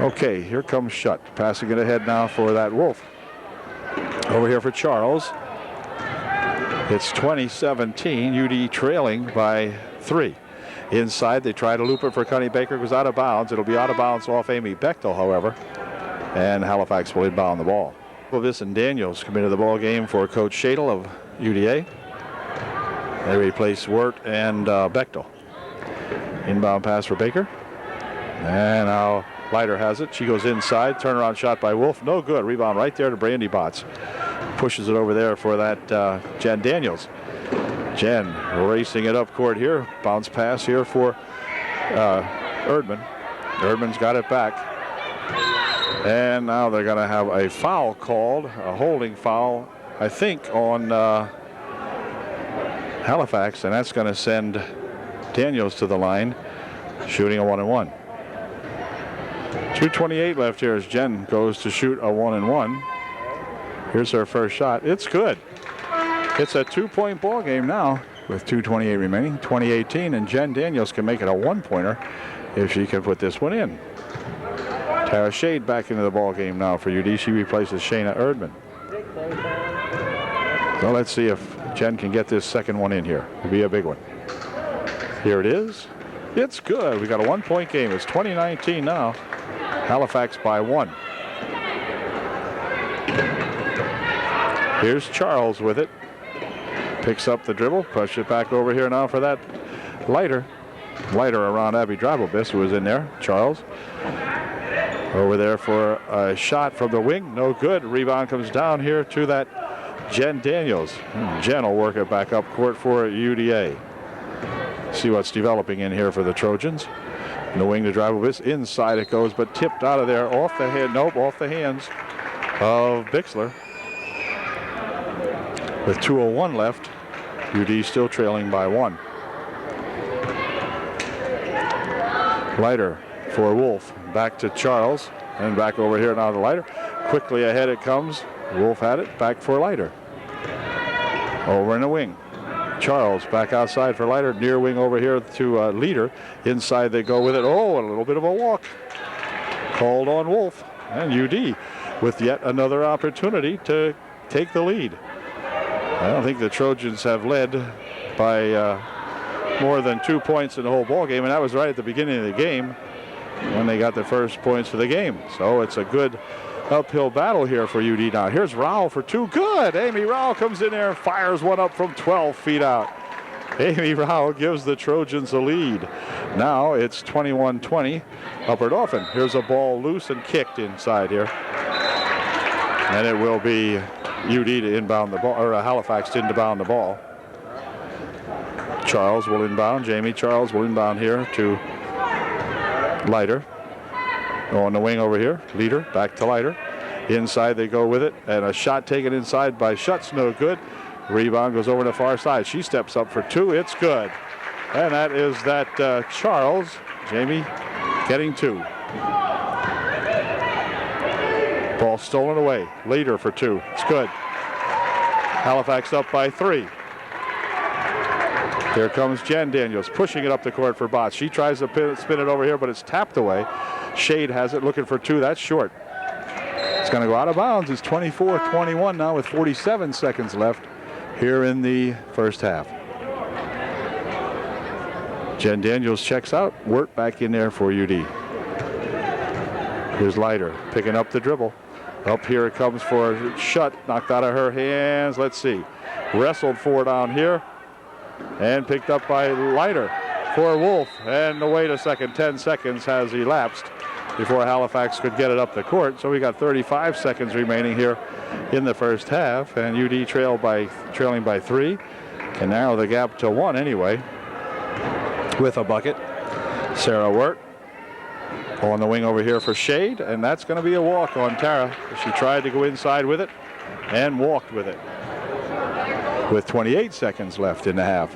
Okay, here comes Shutt. Passing it ahead now for that Wolf. Over here for Charles. It's 20-17, UD trailing by 3. Inside, they try to loop it for Connie Baker. It goes out of bounds. It'll be out of bounds off Amy Bechtel, however. And Halifax will inbound the ball. Wilvis and Daniels come into the ball game for Coach Shadle of UDA. They replace Wirt and Bechtel. Inbound pass for Baker. And now Leiter has it. She goes inside. Turnaround shot by Wolf. No good. Rebound right there to Brandy Botts. Pushes it over there for that Jen Daniels. Jen racing it up court here. Bounce pass here for Erdman. Erdman's got it back. And now they're going to have a foul called, a holding foul, I think, on Halifax, and that's going to send Daniels to the line, shooting a 1-and-1. 2:28 left here as Jen goes to shoot a 1-and-1. Here's her first shot. It's good. It's a 2-point ball game now with 2:28 remaining, 20-18, and Jen Daniels can make it a 1-pointer if she can put this one in. Tara Shade back into the ball game now for UD. She replaces Shayna Erdman. So let's see if Jen can get this second one in here. It'll be a big one. Here it is. It's good. We got a 1-point game. It's 20-19 now. Halifax by 1. Here's Charles with it. Picks up the dribble. Push it back over here now for that Leiter. Leiter around Abby Drabelbiss, who was in there. Charles. Over there for a shot from the wing. No good. Rebound comes down here to that Jen Daniels. Jen will work it back up court for UDA. See what's developing in here for the Trojans. In the wing to Drabelbiss. Inside it goes, but tipped out of there. Off the head. Nope, off the hands of Bixler. With 2:01 left, UD still trailing by 1. Leiter for Wolf. Back to Charles. And back over here now to Leiter. Quickly ahead it comes. Wolf had it. Back for Leiter. Over in the wing. Charles back outside for Leiter. Near wing over here to Leader. Inside they go with it. Oh, a little bit of a walk. Called on Wolf. And UD with yet another opportunity to take the lead. I don't think the Trojans have led by more than 2 points in the whole ball game, and that was right at the beginning of the game when they got the first points for the game. So it's a good uphill battle here for UD now. Here's Rowell for 2. Good. Amy Rowell comes in there and fires one up from 12 feet out. Amy Rowell gives the Trojans a lead. Now it's 21-20 up at Dauphin. Here's a ball loose and kicked inside here. And it will be UD to inbound the ball, or Halifax to inbound the ball. Charles will inbound. Jamie Charles will inbound here to Leiter. On the wing over here. Leader back to Leiter. Inside they go with it. And a shot taken inside by Schutz. No good. Rebound goes over to the far side. She steps up for 2. It's good. And that is that Charles. Jamie getting 2. Ball stolen away. Leader for 2. It's good. Halifax up by 3. Here comes Jen Daniels pushing it up the court for Botts. She tries to spin it over here, but it's tapped away. Shade has it looking for 2. That's short. It's going to go out of bounds. It's 24-21 now with 47 seconds left here in the first half. Jen Daniels checks out. Wirt back in there for UD. Here's Leiter picking up the dribble. Up here it comes for a shot. Knocked out of her hands. Let's see. Wrestled for down here. And picked up by Leiter for Wolf. And wait a second. 10 seconds has elapsed before Halifax could get it up the court. So we got 35 seconds remaining here in the first half. And UD trailing by 3. And narrow the gap to 1 anyway. With a bucket. Sarah Wirt on the wing over here for Shade. And that's going to be a walk on Tara. She tried to go inside with it and walked with it. With 28 seconds left in the half.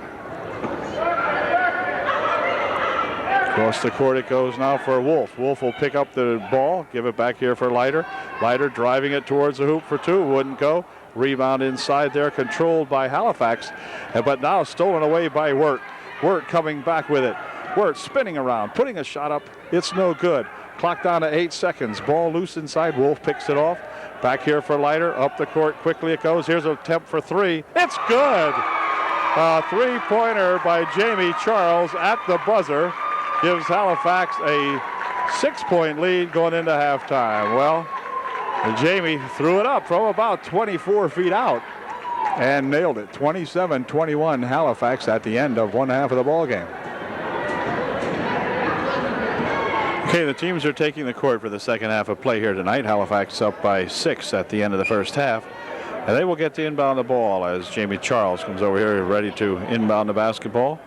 Across the court it goes now for Wolf. Wolf will pick up the ball, give it back here for Leiter. Leiter driving it towards the hoop for 2. Wouldn't go. Rebound inside there, controlled by Halifax. But now stolen away by Wirt. Wirt coming back with it. Wirt spinning around, putting a shot up. It's no good. Clock down to 8 seconds. Ball loose inside. Wolf picks it off. Back here for Leiter. Up the court quickly it goes. Here's an attempt for three. It's good. A three-pointer by Jamie Charles at the buzzer gives Halifax a 6-point lead going into halftime. Well, Jamie threw it up from about 24 feet out and nailed it. 27-21 Halifax at the end of one half of the ball game. Okay, the teams are taking the court for the second half of play here tonight. Halifax up by 6 at the end of the first half. And they will get to inbound the ball as Jamie Charles comes over here ready to inbound the basketball.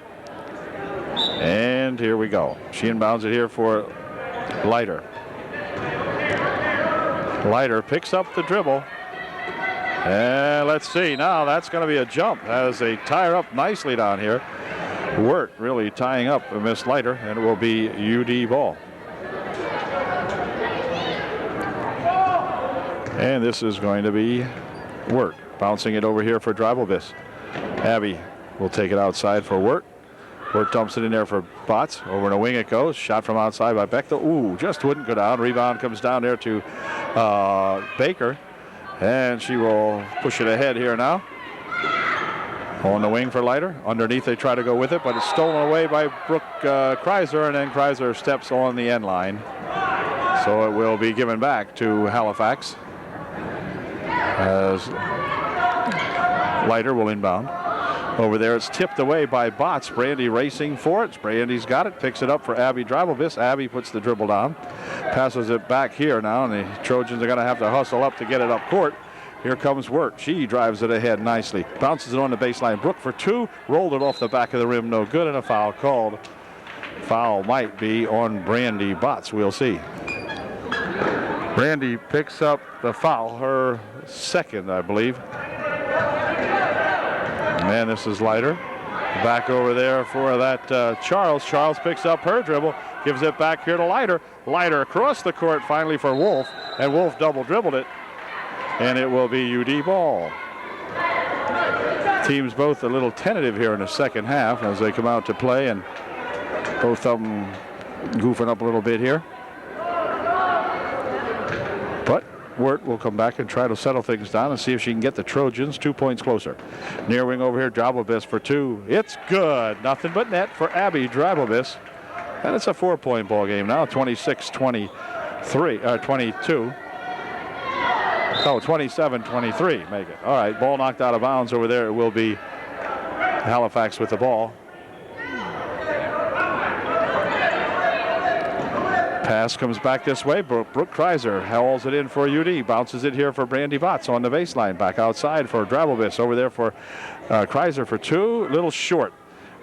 And here we go. She inbounds it here for Leiter. Leiter picks up the dribble. And let's see. Now that's going to be a jump as they tie her up nicely down here. Wirt really tying up Miss Leiter, and it will be UD ball. And this is going to be Wirt bouncing it over here for Dreibelbis. Abby will take it outside for Wirt. Wirt dumps it in there for Botts. Over in a wing it goes. Shot from outside by Bechtel. Ooh, just wouldn't go down. Rebound comes down there to Baker. And she will push it ahead here now. On the wing for Leiter. Underneath they try to go with it, but it's stolen away by Brooke Kreiser, and then Kreiser steps on the end line. So it will be given back to Halifax as Leiter will inbound. Over there it's tipped away by Botts. Brandy racing for it. Brandy's got it. Picks it up for Abby Dreibelbis. Abby puts the dribble down. Passes it back here now, and the Trojans are going to have to hustle up to get it up court. Here comes Wirt. She drives it ahead nicely. Bounces it on the baseline. Brooke for two. Rolled it off the back of the rim. No good, and a foul called. Foul might be on Brandy Botts. We'll see. Brandy picks up the foul. Her second, I believe. And this is Leiter. Back over there for that Charles. Charles picks up her dribble. Gives it back here to Leiter. Leiter across the court finally for Wolf. And Wolf double dribbled it. And it will be UD ball. Teams both a little tentative here in the second half as they come out to play, and both of them goofing up a little bit here. But Wirt will come back and try to settle things down and see if she can get the Trojans 2 points closer. Near wing over here, Dreibelbis for two. It's good. Nothing but net for Abby Dreibelbis. And it's a 4-point ball game now, 26-22. Oh, 27-23, make it. All right, ball knocked out of bounds over there. It will be Halifax with the ball. Pass comes back this way. Brooke Kreiser hauls it in for UD. Bounces it here for Brandy Botts on the baseline. Back outside for Dreibelbis. Over there for Kreiser for two. Little short.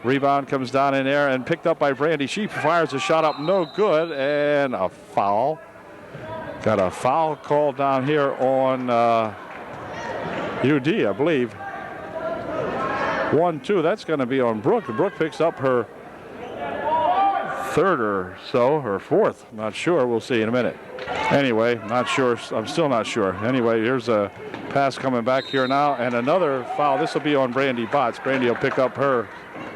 Rebound comes down in there and picked up by Brandy. She fires a shot up. No good. And a foul. Got a foul called down here on UD, I believe. 1-2. That's going to be on Brooke. Brooke picks up her third or so, or fourth. Not sure. We'll see in a minute. Anyway, not sure. I'm still not sure. Anyway, here's a pass coming back here now, and another foul. This will be on Brandy Botts. Brandy will pick up her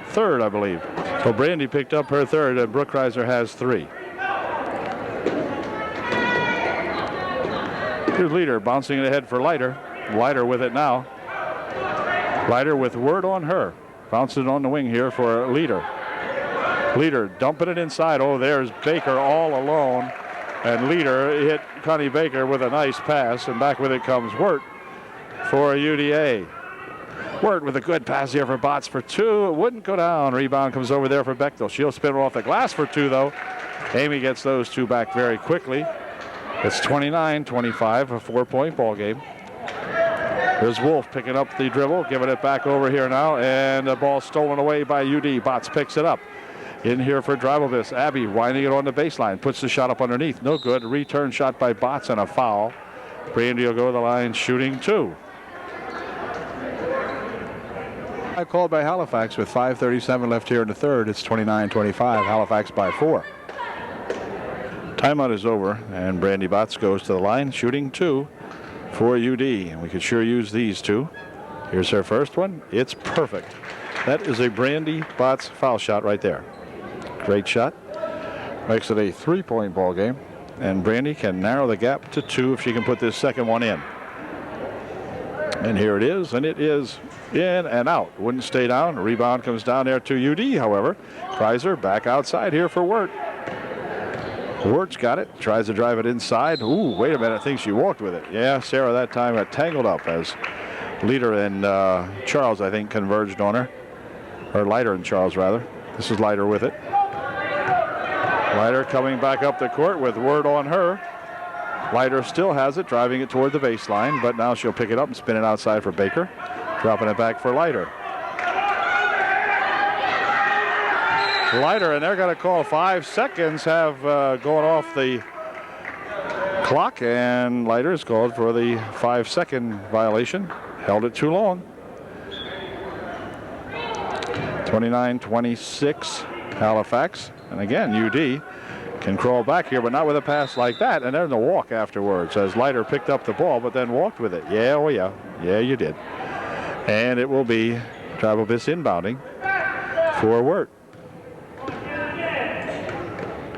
third, I believe. So Brandy picked up her third, and Brooke Kreiser has three. Here's Leiter bouncing it ahead for Leiter. Leiter with it now. Leiter with Wirt on her. Bounces it on the wing here for Leiter. Leiter dumping it inside. Oh, there's Baker all alone. And Leiter hit Connie Baker with a nice pass. And back with it comes Wirt for UDA. Wirt with a good pass here for Botts for two. It wouldn't go down. Rebound comes over there for Bechtel. She'll spin it off the glass for two, though. Amy gets those two back very quickly. It's 29-25, a 4-point ball game. There's Wolf picking up the dribble, giving it back over here now, and the ball stolen away by UD. Botts picks it up. In here for Dreibelbis. Abby winding it on the baseline, puts the shot up underneath. No good. Return shot by Botts and a foul. Brandy will go to the line shooting two. I called by Halifax with 5:37 left here in the third. It's 29-25, Halifax by 4. Timeout is over, and Brandy Botts goes to the line, shooting two for UD. And we could sure use these two. Here's her first one. It's perfect. That is a Brandy Botts foul shot right there. Great shot. Makes it a 3-point ball game. and Brandy can narrow the gap to 2 if she can put this second one in. And here it is, and it is in and out. Wouldn't stay down. Rebound comes down there to UD, however. Kreiser back outside here for Wirt. Wirt's got it, tries to drive it inside. Ooh, wait a minute, I think she walked with it. Yeah, Sarah that time got tangled up as Leader and Charles, I think, converged on her. Or Leiter and Charles, rather. This is Leiter with it. Leiter coming back up the court with Wirt on her. Leiter still has it, driving it toward the baseline, but now she'll pick it up and spin it outside for Baker. Dropping it back for Leiter. Leiter, and they're going to call 5 seconds have gone off the clock, and Leiter is called for the 5-second violation. Held it too long. 29-26 Halifax, and again UD can crawl back here, but not with a pass like that, and there's a walk afterwards as Leiter picked up the ball but then walked with it. Yeah, oh yeah, you did. And it will be Travelbis inbounding for Wirt.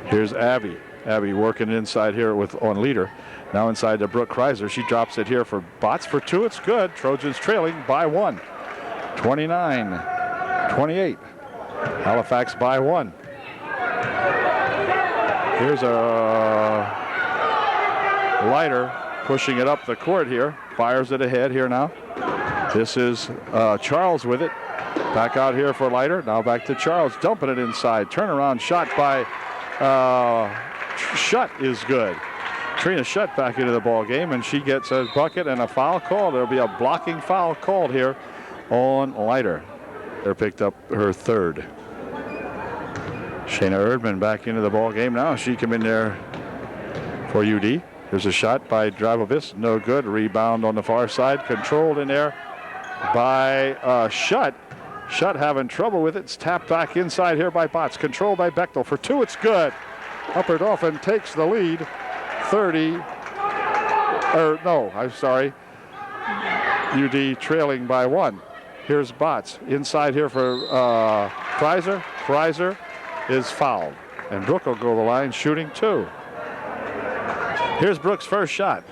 Here's Abby. Abby working inside here on Leader. Now inside to Brooke Kreiser. She drops it here for Botts for 2. It's good. Trojans trailing by 1. 29-28. Halifax by 1. Here's a Leiter pushing it up the court here. Fires it ahead here now. This is Charles with it. Back out here for Leiter. Now back to Charles. Dumping it inside. Turnaround shot by Shutt is good. Trina Shutt back into the ball game, and she gets a bucket and a foul called. There'll be a blocking foul called here on Leiter. They're picked up her 3rd. Shayna Erdman back into the ball game now. She come in there for UD. Here's a shot by Travelbis. No good. Rebound on the far side. Controlled in there by Shutt. Shutt having trouble with it. It's tapped back inside here by Botts. Controlled by Bechtel for 2. It's good. Upper Dauphin takes the lead. 30. I'm sorry. UD trailing by 1. Here's Botts inside here for Kreiser. Kreiser is fouled. And Brooke will go the line shooting 2. Here's Brooke's first shot.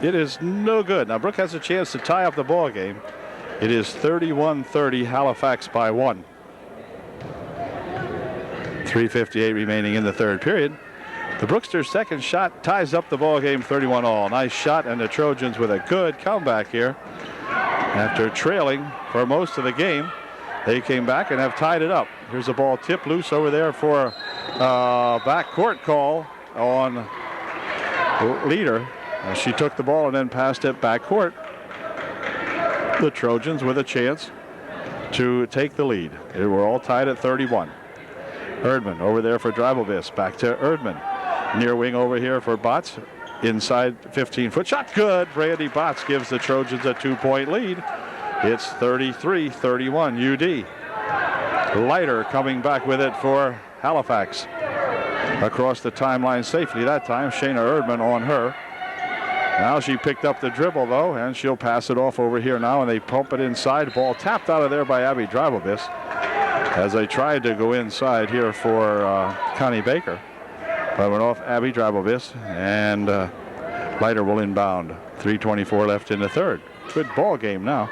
It is no good. Now Brooke has a chance to tie up the ball game. It is 31-30, Halifax by 1. 3:58 remaining in the 3rd period. The Brooksters' second shot ties up the ball game 31-all. Nice shot, and the Trojans with a good comeback here. After trailing for most of the game, they came back and have tied it up. Here's a ball tip loose over there for backcourt call on Leader. She took the ball and then passed it backcourt. The Trojans with a chance to take the lead. They were all tied at 31. Erdman over there for Travelbis. Back to Erdman. Near wing over here for Botts. Inside 15-foot shot. Good. Brandy Botts gives the Trojans a 2-point lead. It's 33-31 UD. Leiter coming back with it for Halifax. Across the timeline safely that time. Shayna Erdman on her. Now she picked up the dribble, though, and she'll pass it off over here now, and they pump it inside. Ball tapped out of there by Abby Travelbis as they tried to go inside here for Connie Baker. But went off Abby Travelbis, and Leiter will inbound. 3:24 left in the 3rd. Good ball game now.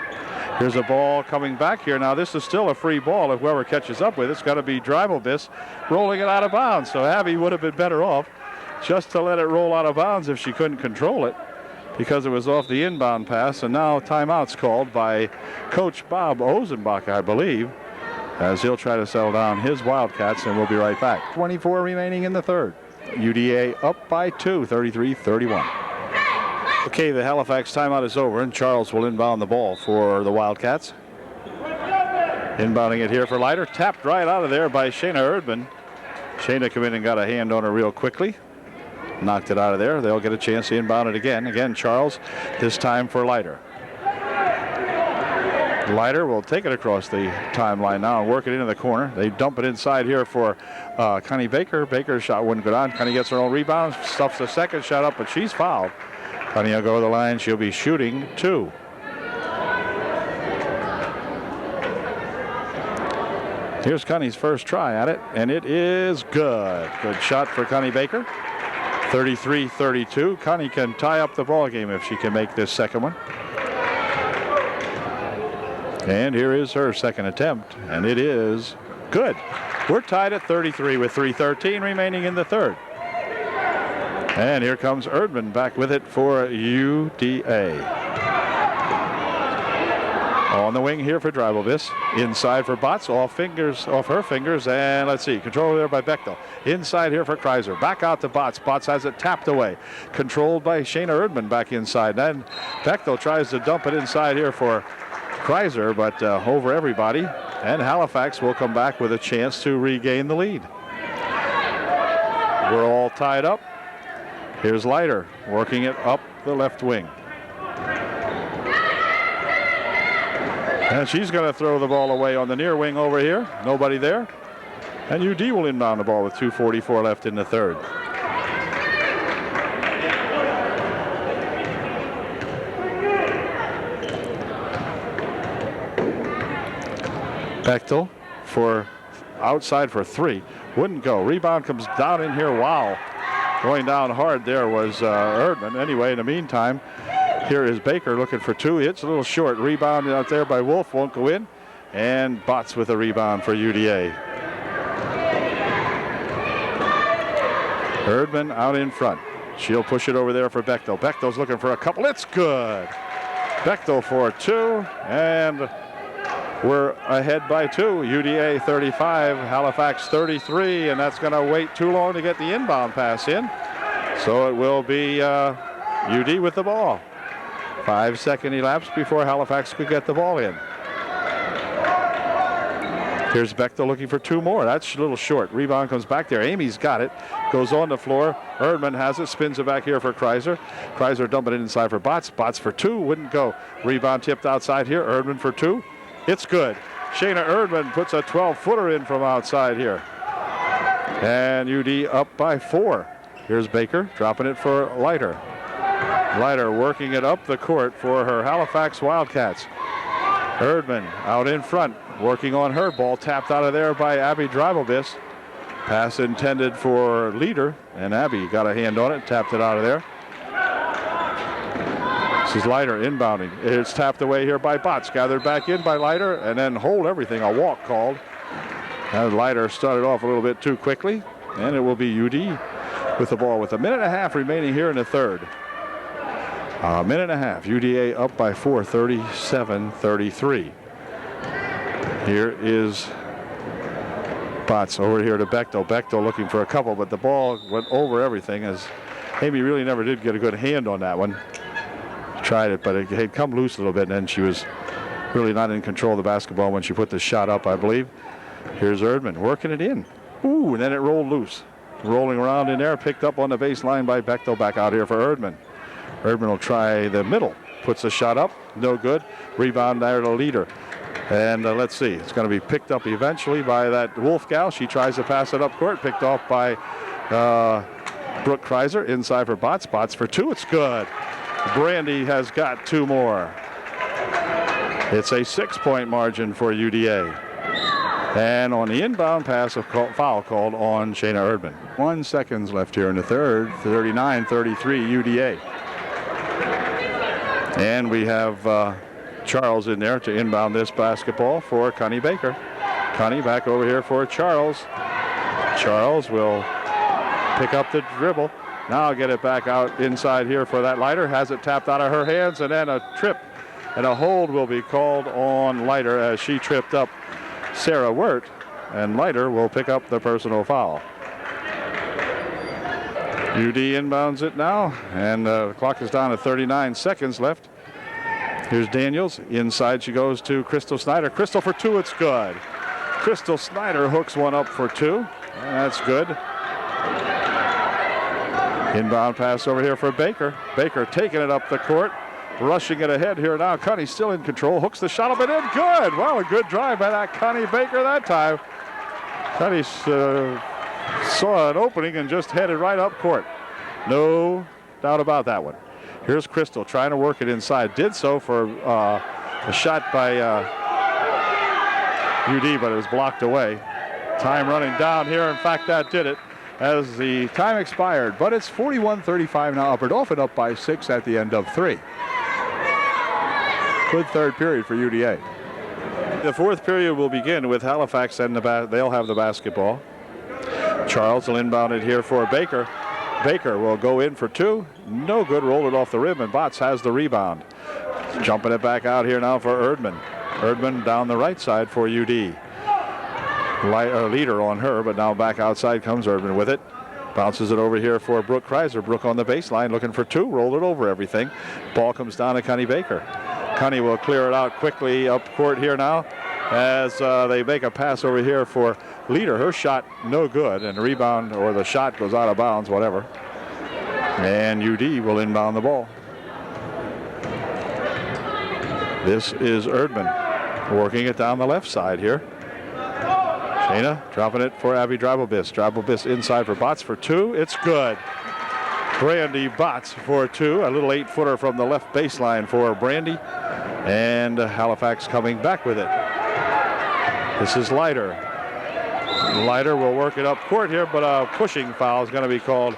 Here's a ball coming back here. Now, this is still a free ball. If whoever catches up with it's got to be Travelbis rolling it out of bounds. So Abby would have been better off just to let it roll out of bounds if she couldn't control it, because it was off the inbound pass, and now timeout's called by Coach Bob Ozenbach, I believe, as he'll try to settle down his Wildcats, and we'll be right back. 24 remaining in the 3rd. UDA up by 2, 33-31. Okay, the Halifax timeout is over, and Charles will inbound the ball for the Wildcats. Inbounding it here for Leiter. Tapped right out of there by Shayna Erdman. Shayna come in and got a hand on her real quickly. Knocked it out of there. They'll get a chance to inbound it again. Again, Charles, this time for Leiter. Leiter will take it across the timeline now and work it into the corner. They dump it inside here for Connie Baker. Baker's shot wouldn't go down. Connie gets her own rebound, stuffs the second shot up, but she's fouled. Connie will go to the line. She'll be shooting 2. Here's Connie's first try at it, and it is good. Good shot for Connie Baker. 33-32. Connie can tie up the ball game if she can make this second one. And here is her second attempt, and it is good. We're tied at 33 with 3:13 remaining in the third. And here comes Erdman back with it for UDA. On the wing here for Drivelvis. Inside for Botts, off her fingers, and let's see, controlled there by Bechtel. Inside here for Kreiser. Back out to Botts. Botts has it tapped away. Controlled by Shayna Erdman back inside. Then Bechtel tries to dump it inside here for Kreiser, but over everybody, and Halifax will come back with a chance to regain the lead. We're all tied up. Here's Leiter working it up the left wing. And she's going to throw the ball away on the near wing over here. Nobody there. And UD will inbound the ball with 2:44 left in the third. Bechtel for outside for three. Wouldn't go. Rebound comes down in here. Wow. Going down hard there was Erdman. Anyway, in the meantime, here is Baker looking for two. Hits a little short. Rebound out there by Wolf. Won't go in. And Botts with a rebound for UDA. Erdman out in front. She'll push it over there for Bechtel. Bechtel's looking for a couple. It's good. Bechtel for two. And we're ahead by two. UDA 35, Halifax 33, and that's going to wait too long to get the inbound pass in. So it will be UD with the ball. 5 second elapsed before Halifax could get the ball in. Here's Bechtel looking for two more. That's a little short. Rebound comes back there. Amy's got it. Goes on the floor. Erdman has it. Spins it back here for Kreiser. Kreiser dumping it inside for Botts. Botts for two. Wouldn't go. Rebound tipped outside here. Erdman for two. It's good. Shayna Erdman puts a 12-footer in from outside here. And UD up by four. Here's Baker dropping it for Leiter. Leiter working it up the court for her Halifax Wildcats. Erdman out in front, working on her ball, tapped out of there by Abby Drivelvis. Pass intended for Leader, and Abby got a hand on it, tapped it out of there. This is Leiter inbounding. It's tapped away here by Botts, gathered back in by Leiter, and then hold everything, a walk called. And Leiter started off a little bit too quickly, and it will be UD with the ball with a minute and a half remaining here in the third. A minute and a half. UDA up by 4, 37-33. Here is Botts over here to Bechtel. Bechtel looking for a couple, but the ball went over everything as Amy really never did get a good hand on that one. Tried it, but it had come loose a little bit, and then she was really not in control of the basketball when she put the shot up, I believe. Here's Erdman working it in. Ooh, and then it rolled loose. Rolling around in there, picked up on the baseline by Bechtel. Back out here for Erdman. Erdman will try the middle. Puts the shot up. No good. Rebound there to Leader. And let's see. It's going to be picked up eventually by that Wolf gal. She tries to pass it up court. Picked off by Brooke Kreiser. Inside for Botts. Botts for two. It's good. Brandy has got two more. It's a 6-point margin for UDA. And on the inbound pass, a foul called on Shayna Erdman. 1 second left here in the third. 39-33 UDA. And we have Charles in there to inbound this basketball for Connie Baker. Connie back over here for Charles. Charles will pick up the dribble. Now get it back out inside here for that Leiter. Has it tapped out of her hands, and then a trip and a hold will be called on Leiter as she tripped up Sarah Wirt, and Leiter will pick up the personal foul. UD inbounds it now, and the clock is down to 39 seconds left. Here's Daniels. Inside she goes to Crystal Snyder. Crystal for two, it's good. Crystal Snyder hooks one up for two, and that's good. Inbound pass over here for Baker. Baker taking it up the court, rushing it ahead here now. Connie's still in control, hooks the shot up and in, good. Well, a good drive by that Connie Baker that time. Connie saw an opening and just headed right up court. No doubt about that one. Here's Crystal trying to work it inside. Did so for a shot by UD, but it was blocked away. Time running down here. In fact, that did it. as the time expired. But it's 41-35 now. Upper Dauphin up by 6 at the end of 3. Good third period for UDA. The fourth period will begin with Halifax and they'll have the basketball. Charles will inbound it here for Baker. Baker will go in for 2. No good. Rolled it off the rim, and Botts has the rebound. Jumping it back out here now for Erdman. Erdman down the right side for UD. Leader on her, but now back outside comes Erdman with it. Bounces it over here for Brooke Kreiser. Brooke on the baseline looking for 2. Rolled it over everything. Ball comes down to Connie Baker. Connie will clear it out quickly up court here now as they make a pass over here for Leader. Her shot no good, and the rebound or the shot goes out of bounds, whatever. And UD will inbound the ball. This is Erdman working it down the left side here. Shayna dropping it for Abby Dreibelbiss. Dreibelbiss inside for Botts for 2. It's good. Brandy Botts for 2. A little 8-footer from the left baseline for Brandy. And Halifax coming back with it. This is Leiter. Leiter will work it up court here, but a pushing foul is going to be called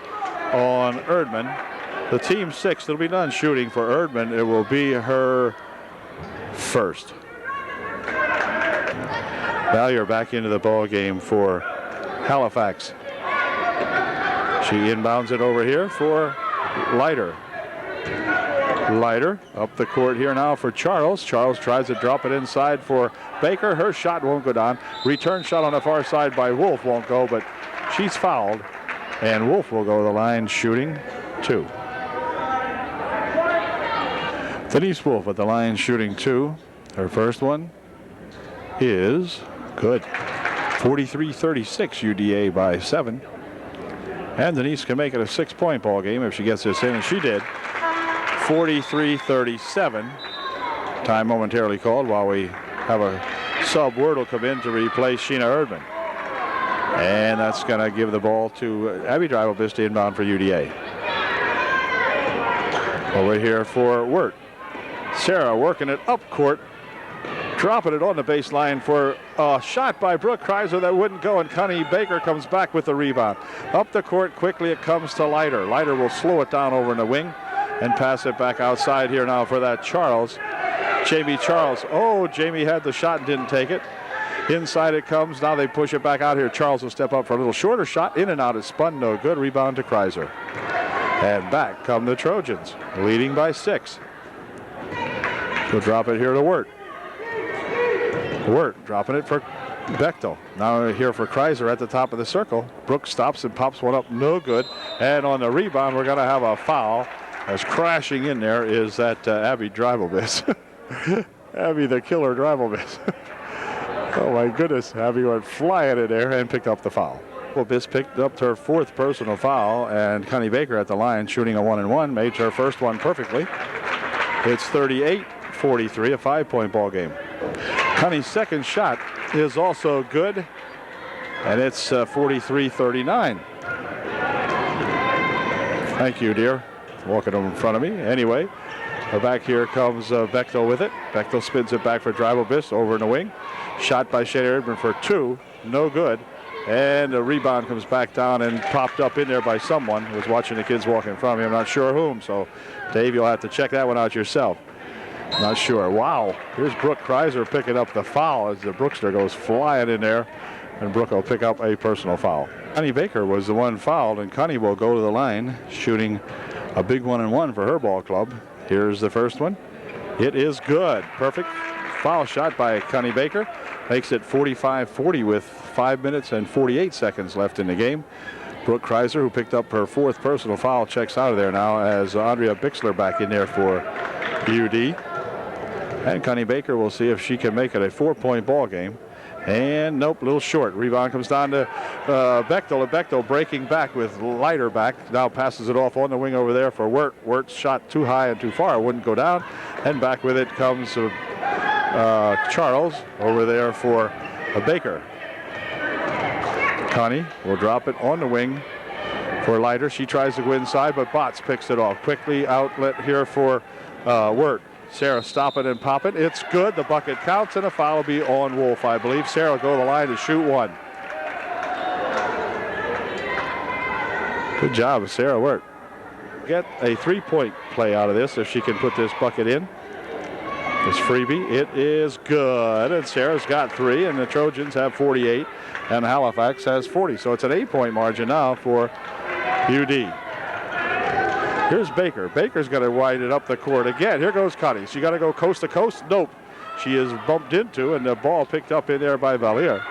on Erdman. The team 6 that'll be done shooting for Erdman. It will be her first. Valier back into the ball game for Halifax. She inbounds it over here for Leiter. Leiter up the court here now for Charles. Charles tries to drop it inside for Baker. Her shot won't go down. Return shot on the far side by Wolf won't go, but she's fouled. And Wolf will go to the line shooting 2. Denise Wolf at the line shooting 2. Her first one is good. 43-36 UDA by 7. And Denise can make it a 6-point ball game if she gets this in, and she did. 43-37. Time momentarily called while we have a sub. Word will come in to replace Sheena Erdman. And that's going to give the ball to Abby Dreibelbiss to inbound for UDA. Over here for Wirt. Sarah working it up court. Dropping it on the baseline for a shot by Brooke Kreiser that wouldn't go, and Connie Baker comes back with the rebound. Up the court quickly it comes to Leiter. Leiter will slow it down over in the wing and pass it back outside here now for that Charles. Jamie Charles. Oh, Jamie had the shot and didn't take it. Inside it comes. Now they push it back out here. Charles will step up for a little shorter shot. In and out is spun. No good. Rebound to Kreiser. And back come the Trojans, leading by 6. She'll drop it here to Wirt. Wirt dropping it for Bechtel. Now here for Kreiser at the top of the circle. Brooks stops and pops one up. No good. And on the rebound, we're going to have a foul. As crashing in there is that Abby Dreibelbiss. Abby the killer Dreibelbiss. Oh my goodness, Abby went flying in there and picked up the foul. Dreibelbiss picked up her 4th personal foul, and Connie Baker at the line shooting a 1-and-1, made her first one perfectly. It's 38-43, a 5-point ball game. Connie's second shot is also good, and it's 43-39. Thank you, dear. Walking in front of me. Anyway, back here comes Bechtel with it. Bechtel spins it back for Dreibelbiss over in the wing. Shot by Shayna Erdman for 2. No good. And the rebound comes back down and popped up in there by someone who was watching the kids walk in front of me. I'm not sure whom. So, Dave, you'll have to check that one out yourself. Not sure. Wow. Here's Brooke Kreiser picking up the foul as the Brookster goes flying in there. And Brooke will pick up a personal foul. Connie Baker was the one fouled, and Connie will go to the line shooting a big 1-and-1 for her ball club. Here's the first one. It is good. Perfect foul shot by Connie Baker. Makes it 45-40 with 5 minutes and 48 seconds left in the game. Brooke Kreiser, who picked up her 4th personal foul, checks out of there now as Andrea Bixler back in there for UD. And Connie Baker will see if she can make it a 4-point ball game. And nope, a little short. Rebound comes down to Bechtel. And Bechtel breaking back with Leiter back. Now passes it off on the wing over there for Wirt. Wirt's shot too high and too far. It wouldn't go down. And back with it comes Charles over there for Baker. Connie will drop it on the wing for Leiter. She tries to go inside, but Botts picks it off. Quickly outlet here for Wirt. Sarah stop it and pop it. It's good. The bucket counts, and a foul will be on Wolf, I believe. Sarah will go to the line to shoot 1. Good job, Sarah Wirt. Get a 3-point play out of this if she can put this bucket in. This freebie, it is good. And Sarah's got 3, and the Trojans have 48, and Halifax has 40. So it's an 8-point margin now for UD. Here's Baker. Baker's going to widen it up the court again. Here goes Connie. She got to go coast to coast. Nope. She is bumped into, and the ball picked up in there by Valier.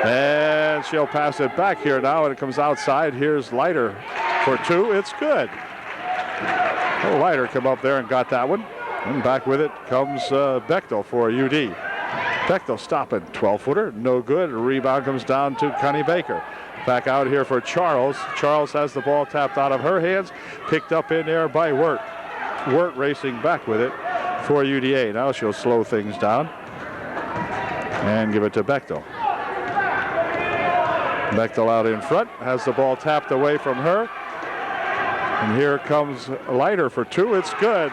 And she'll pass it back here now, and it comes outside. Here's Leiter for 2. It's good. Oh, Leiter come up there and got that one. And back with it comes Bechtel for UD. Bechtel stopping. 12-footer. No good. Rebound comes down to Connie Baker. Back out here for Charles. Charles has the ball tapped out of her hands. Picked up in there by Wirt. Wirt racing back with it for UDA. Now she'll slow things down and give it to Bechtel. Bechtel out in front. Has the ball tapped away from her. And here comes Leiter for 2. It's good.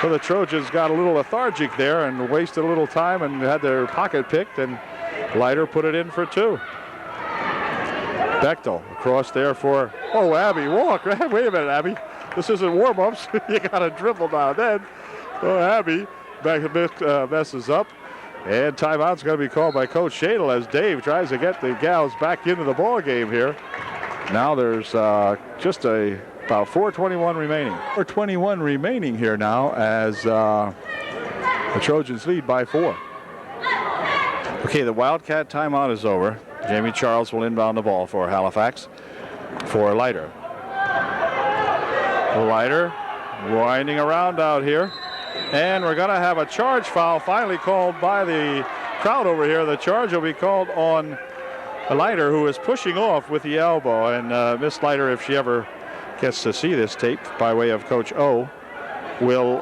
So the Trojans got a little lethargic there and wasted a little time and had their pocket picked, and Leiter put it in for 2. Bechtel across there for, oh, Abby Walk. Wait a minute, Abby. This isn't warm-ups. You got to dribble now and then. Oh, Abby messes up. And timeout's going to be called by Coach Shadle as Dave tries to get the gals back into the ball game here. Now there's just about 4:21 remaining. 4:21 remaining here now as the Trojans lead by 4. Okay, the Wildcat timeout is over. Jamie Charles will inbound the ball for Halifax for Leiter. Leiter winding around out here. And we're going to have a charge foul finally called by the crowd over here. The charge will be called on Leiter, who is pushing off with the elbow. And Miss Leiter, if she ever gets to see this tape by way of Coach O, will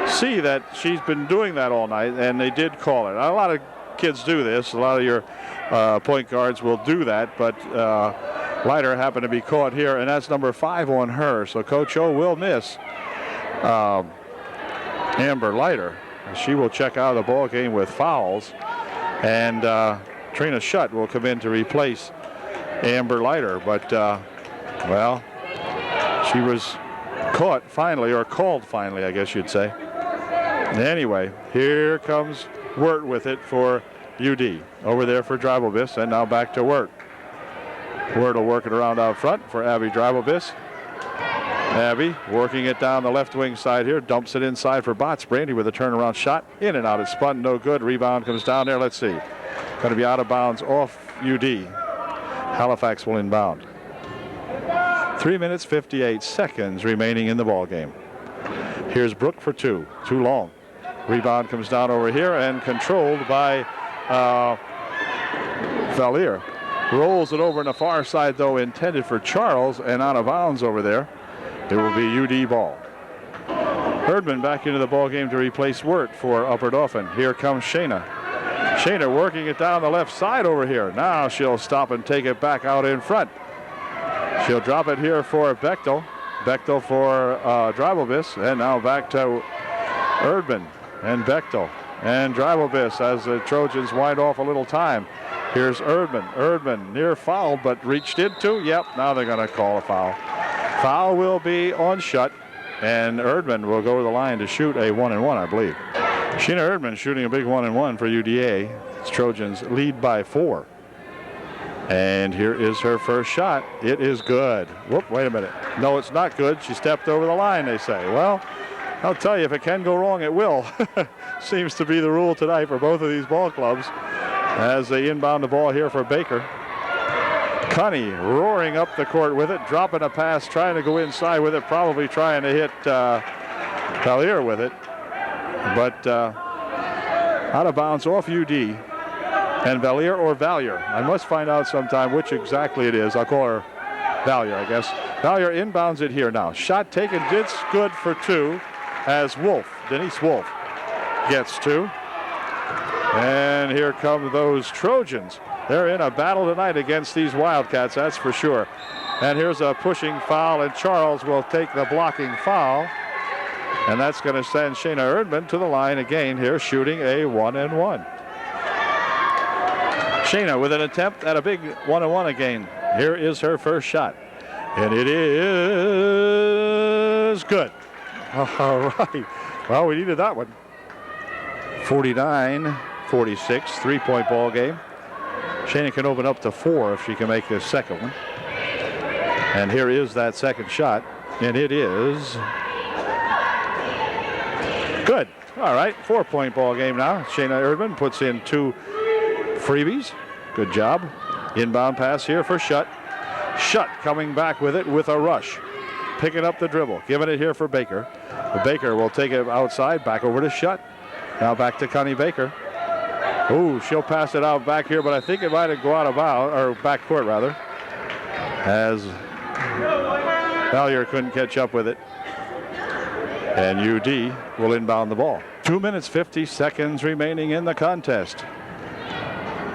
see that she's been doing that all night, and they did call it. A lot of kids do this. A lot of your point guards will do that, but Leiter happened to be caught here, and that's number 5 on her. So Coach O will miss Amber Leiter. She will check out of the ball game with fouls, and Trina Schutt will come in to replace Amber Leiter. But well, she was caught finally, or called finally, I guess you'd say. Anyway, here comes Wirt with it for UD. Over there for Dreibelbiss, and now back to Wirt. Wirt will work it around out front for Abby Dreibelbiss. Abby working it down the left wing side here, dumps it inside for Botts. Brandy with a turnaround shot, in and out. It's spun, no good. Rebound comes down there. Let's see. Going to be out of bounds off UD. Halifax will inbound. 3 minutes 58 seconds remaining in the ball game. Here's Brooke for 2. Too long. Rebound comes down over here and controlled by Valier. Rolls it over on the far side, though, intended for Charles, and out of bounds over there. It will be UD ball. Herdman back into the ball game to replace Wirt for Upper Dauphin. Here comes Shayna. Shayna working it down the left side over here. Now she'll stop and take it back out in front. She'll drop it here for Bechtel. Bechtel for Dreibelbiss, and now back to Erdman and Bechtel and Dreibelbiss as the Trojans wind off a little time. Here's Erdman. Erdman near foul, but reached into. Yep, now they're going to call a foul. Foul will be on Schutt, and Erdman will go to the line to shoot a 1-and-1, I believe. Sheena Erdman shooting a big 1-and-1 for UDA. The Trojans lead by 4. And here is her first shot. It is good. Whoop, wait a minute. No, it's not good. She stepped over the line, they say. Well, I'll tell you, if it can go wrong, it will. Seems to be the rule tonight for both of these ball clubs as they inbound the ball here for Baker. Connie roaring up the court with it, dropping a pass, trying to go inside with it, probably trying to hit Valier with it. But out of bounds off UD. And Valier or Valier. I must find out sometime which exactly it is. I'll call her Valier, I guess. Valier inbounds it here now. Shot taken, it's good for 2 as Wolf, Denise Wolf, gets 2. And here come those Trojans. They're in a battle tonight against these Wildcats, that's for sure. And here's a pushing foul, and Charles will take the blocking foul. And that's going to send Shayna Erdman to the line again here, shooting a 1-and-1. Shayna with an attempt at a big 1-and-1 again Here is her first shot. And it is good. All right. Well, we needed that one. 49-46, 3-point ball game. Shayna can open up to 4 if she can make this second one. And here is that second shot. And it is good. All right, 4-point ball game now. Shayna Erdman puts in 2 freebies. Good job. Inbound pass here for Shutt. Shutt coming back with it with a rush. Picking up the dribble. Giving it here for Baker. Baker will take it outside. Back over to Shutt. Now back to Connie Baker. Ooh, she'll pass it out back here, but I think it might have gone out of bounds, or back court rather, as Valier couldn't catch up with it. And UD will inbound the ball. 2 minutes, 50 seconds remaining in the contest.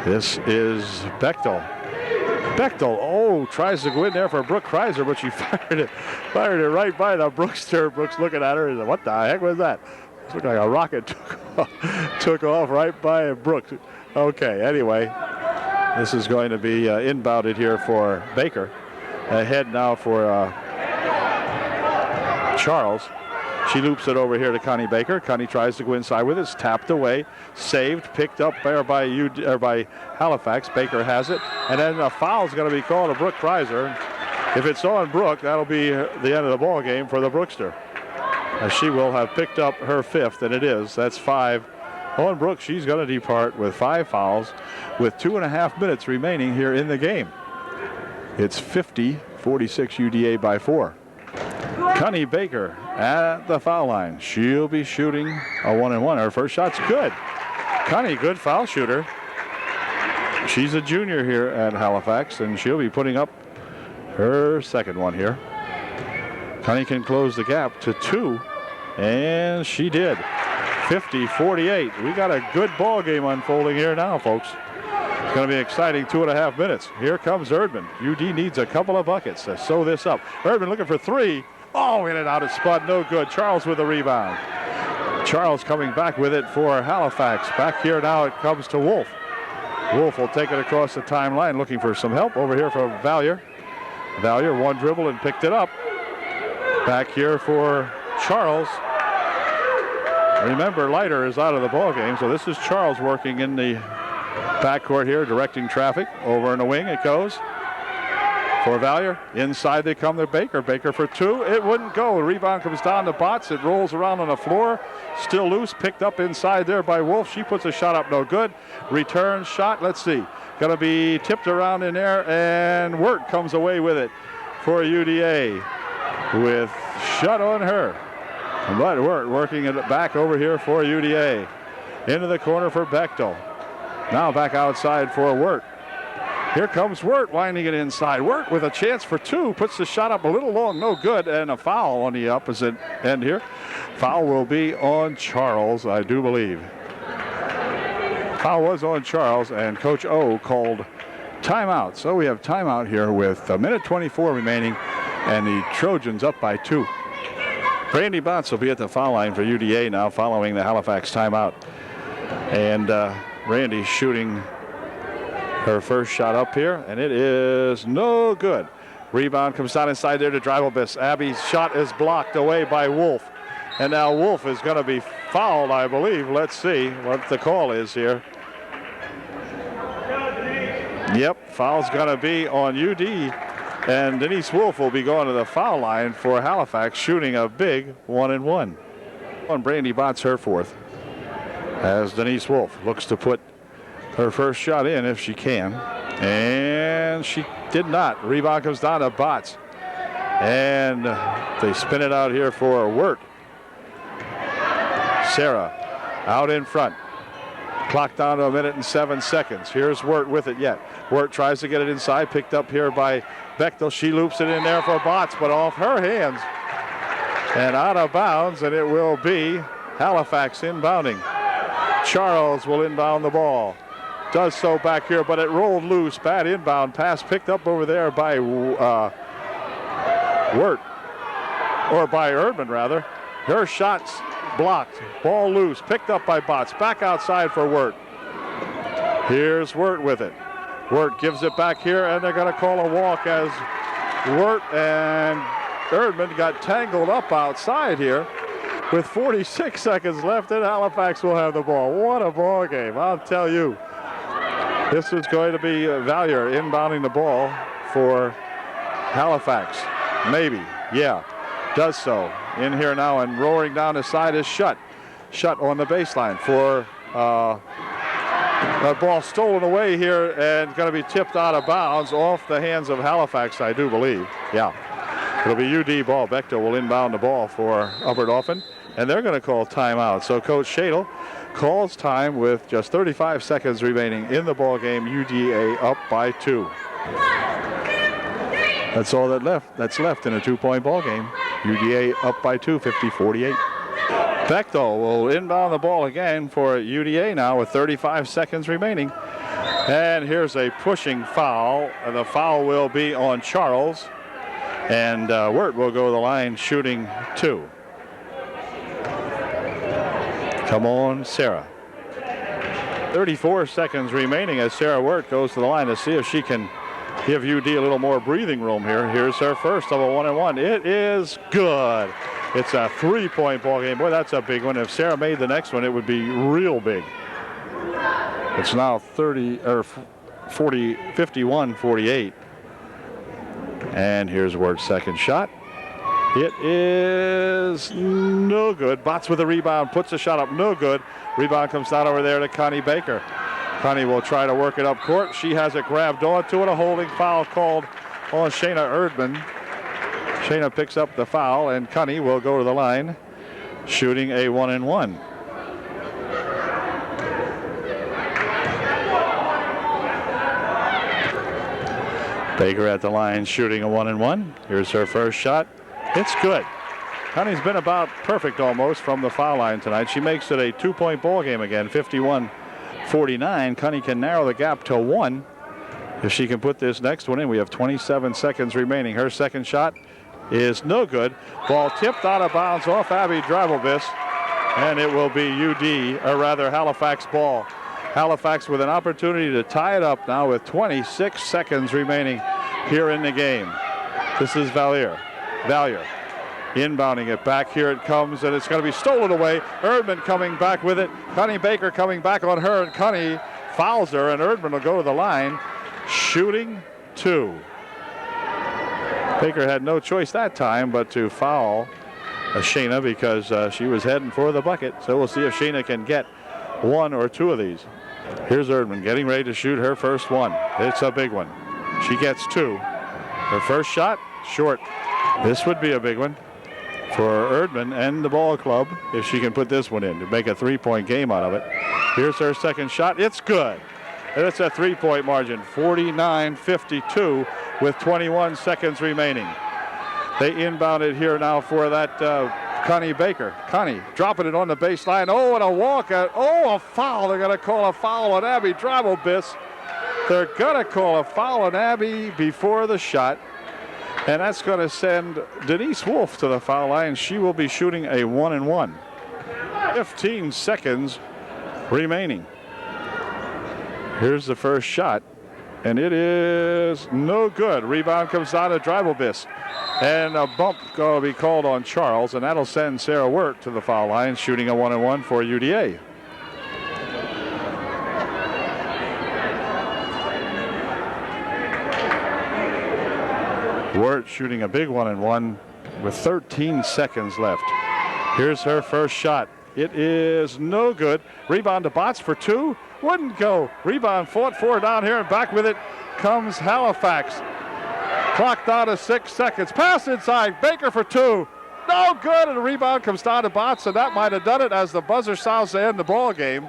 This is Bechtel. Bechtel, tries to go in there for Brooke Kreiser, but she fired it right by the Brookster. Brooks looking at her and said, what the heck was that? It looked like a rocket took off right by Brooks. Okay, anyway, this is going to be inbounded here for Baker. Ahead now for Charles. She loops it over here to Connie Baker. Connie tries to go inside with it. It's tapped away, saved, picked up there by Halifax. Baker has it, and then a foul is going to be called to Brooke Kreiser. If it's on Brooke, that'll be the end of the ball game for the Brookster. As she will have picked up her 5th, and it is. That's 5 on Brooke. She's going to depart with 5 fouls with 2.5 minutes remaining here in the game. It's 50-46 UDA by 4. Connie Baker at the foul line. She'll be shooting a 1-and-1. Her first shot's good. Connie, good foul shooter. She's a junior here at Halifax, and she'll be putting up her second one here. Connie can close the gap to 2, and she did. 50-48. We got a good ball game unfolding here now, folks. It's going to be an exciting 2.5 minutes. Here comes Erdman. UD needs a couple of buckets to sew this up. Erdman looking for 3. Oh, in and out of spot, no good. Charles with the rebound. Charles coming back with it for Halifax. Back here now it comes to Wolf. Wolf will take it across the timeline, looking for some help over here from Valier. Valier, one dribble and picked it up. Back here for Charles. Remember, Leiter is out of the ball game, so this is Charles working in the backcourt here, directing traffic. Over in the wing it goes for Valier. Inside they come to Baker. Baker for 2. It wouldn't go. The rebound comes down to Botts. It rolls around on the floor. Still loose. Picked up inside there by Wolf. She puts a shot up. No good. Return shot. Let's see. Going to be tipped around in there, and Wirt comes away with it for UDA with shut on her. But Wirt working it back over here for UDA. Into the corner for Bechtel. Now back outside for Wirt. Here comes Wirt winding it inside. Wirt with a chance for 2. Puts the shot up a little long. No good. And a foul on the opposite end here. Foul will be on Charles, I do believe. Foul was on Charles, and Coach O called timeout. So we have timeout here with 1:24 remaining, and the Trojans up by 2. Brandy Botts will be at the foul line for UDA now following the Halifax timeout. And Brandy shooting her first shot up here, and it is no good. Rebound comes down inside there to Dreibelbiss. Abby's shot is blocked away by Wolf. And now Wolf is going to be fouled, I believe. Let's see what the call is here. Yep, foul's going to be on UD. And Denise Wolf will be going to the foul line for Halifax, shooting a big 1-and-1. On Brandy Botts, her 4th. As Denise Wolf looks to put her first shot in if she can. And she did not. Rebound comes down to Botts. And they spin it out here for Wirt. Sarah out in front. Clock down to 1:07 seconds. Here's Wirt with it yet. Wirt tries to get it inside. Picked up here by Bechtel. She loops it in there for Botts, but off her hands. And out of bounds, and it will be Halifax inbounding. Charles will inbound the ball. Does so back here, but it rolled loose. Bad inbound pass picked up over there by Wirt, or by Erdman rather. Her shot's blocked. Ball loose. Picked up by Botts. Back outside for Wirt. Here's Wirt with it. Wirt gives it back here, and they're going to call a walk as Wirt and Erdman got tangled up outside here. With 46 seconds left, and Halifax will have the ball. What a ball game, I'll tell you. This is going to be Valier inbounding the ball for Halifax. Maybe, yeah, does so. In here now and roaring down the side is Shutt. Shutt on the baseline for the ball stolen away here and going to be tipped out of bounds off the hands of Halifax, I do believe. Yeah, it'll be UD ball. Bechtel will inbound the ball for Upper Dauphin, and they're going to call timeout. So Coach Shadle calls time with just 35 seconds remaining in the ball game. UDA up by 2. That's all that's left in a 2-point ball game. UDA up by 2, 50-48. Bechtel will inbound the ball again for UDA now with 35 seconds remaining. And here's a pushing foul. And the foul will be on Charles. And Wirt will go to the line shooting 2. Come on, Sarah. 34 seconds remaining as Sarah Wirt goes to the line to see if she can give UD a little more breathing room here. Here's her first of a 1-and-1. It is good. It's a 3-point ball game. Boy, that's a big one. If Sarah made the next one, it would be real big. It's now 51-48. And here's Wirt's second shot. It is no good. Botts with a rebound, puts the shot up, no good. Rebound comes down over there to Connie Baker. Connie will try to work it up court. She has it grabbed onto it. A holding foul called on Shayna Erdman. Shayna picks up the foul, and Connie will go to the line, shooting a 1-and-1. Baker at the line, shooting a 1-and-1. Here's her first shot. It's good. Connie's been about perfect almost from the foul line tonight. She makes it a 2-point ball game again, 51-49. Connie can narrow the gap to 1 if she can put this next one in. We have 27 seconds remaining. Her second shot is no good. Ball tipped out of bounds off Abby Drivelbis, and it will be Halifax ball. Halifax with an opportunity to tie it up now with 26 seconds remaining here in the game. This is Valier inbounding it back. Here it comes, and it's going to be stolen away. Erdman coming back with it. Connie Baker coming back on her, and Connie fouls her, and Erdman will go to the line, shooting 2. Baker had no choice that time but to foul Shayna because she was heading for the bucket. So we'll see if Shayna can get 1 or 2 of these. Here's Erdman getting ready to shoot her first one. It's a big one. She gets 2. Her first shot, short. This would be a big one for Erdman and the ball club if she can put this one in to make a 3-point game out of it. Here's her second shot. It's good. And it's a 3-point margin, 49-52 with 21 seconds remaining. They inbound it here now for that Connie Baker. Connie dropping it on the baseline. Oh, and a walk. A foul. They're going to call a foul on Abby Drivelbis. They're going to call a foul on Abby before the shot. And that's going to send Denise Wolf to the foul line. She will be shooting a 1-and-1. 15 seconds remaining. Here's the first shot, and it is no good. Rebound comes out of Drivelbis, and a bump going to be called on Charles, and that'll send Sarah Wirt to the foul line, shooting a 1-and-1 for UDA. Wirt shooting a big 1-and-1 with 13 seconds left. Here's her first shot. It is no good. Rebound to Botts for 2. Wouldn't go. Rebound fought for down here, and back with it comes Halifax. Clock down to 6 seconds. Pass inside. Baker for 2. No good. And the rebound comes down to Botts, and that might have done it as the buzzer sounds to end the ball game.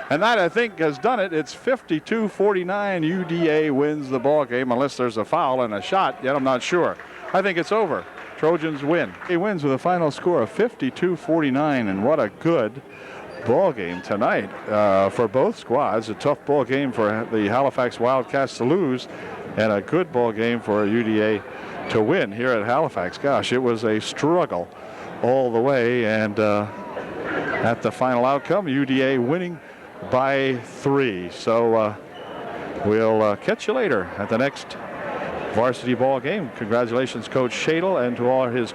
And that, I think, has done it. It's 52-49. UDA wins the ball game unless there's a foul and a shot. Yet I'm not sure. I think it's over. Trojans win. He wins with a final score of 52-49, and what a good ball game tonight for both squads. A tough ball game for the Halifax Wildcats to lose, and a good ball game for UDA to win here at Halifax. Gosh, it was a struggle all the way, and at the final outcome, UDA winning by 3. So We'll catch you later at the next varsity ball game. Congratulations, Coach Shadle, and to all his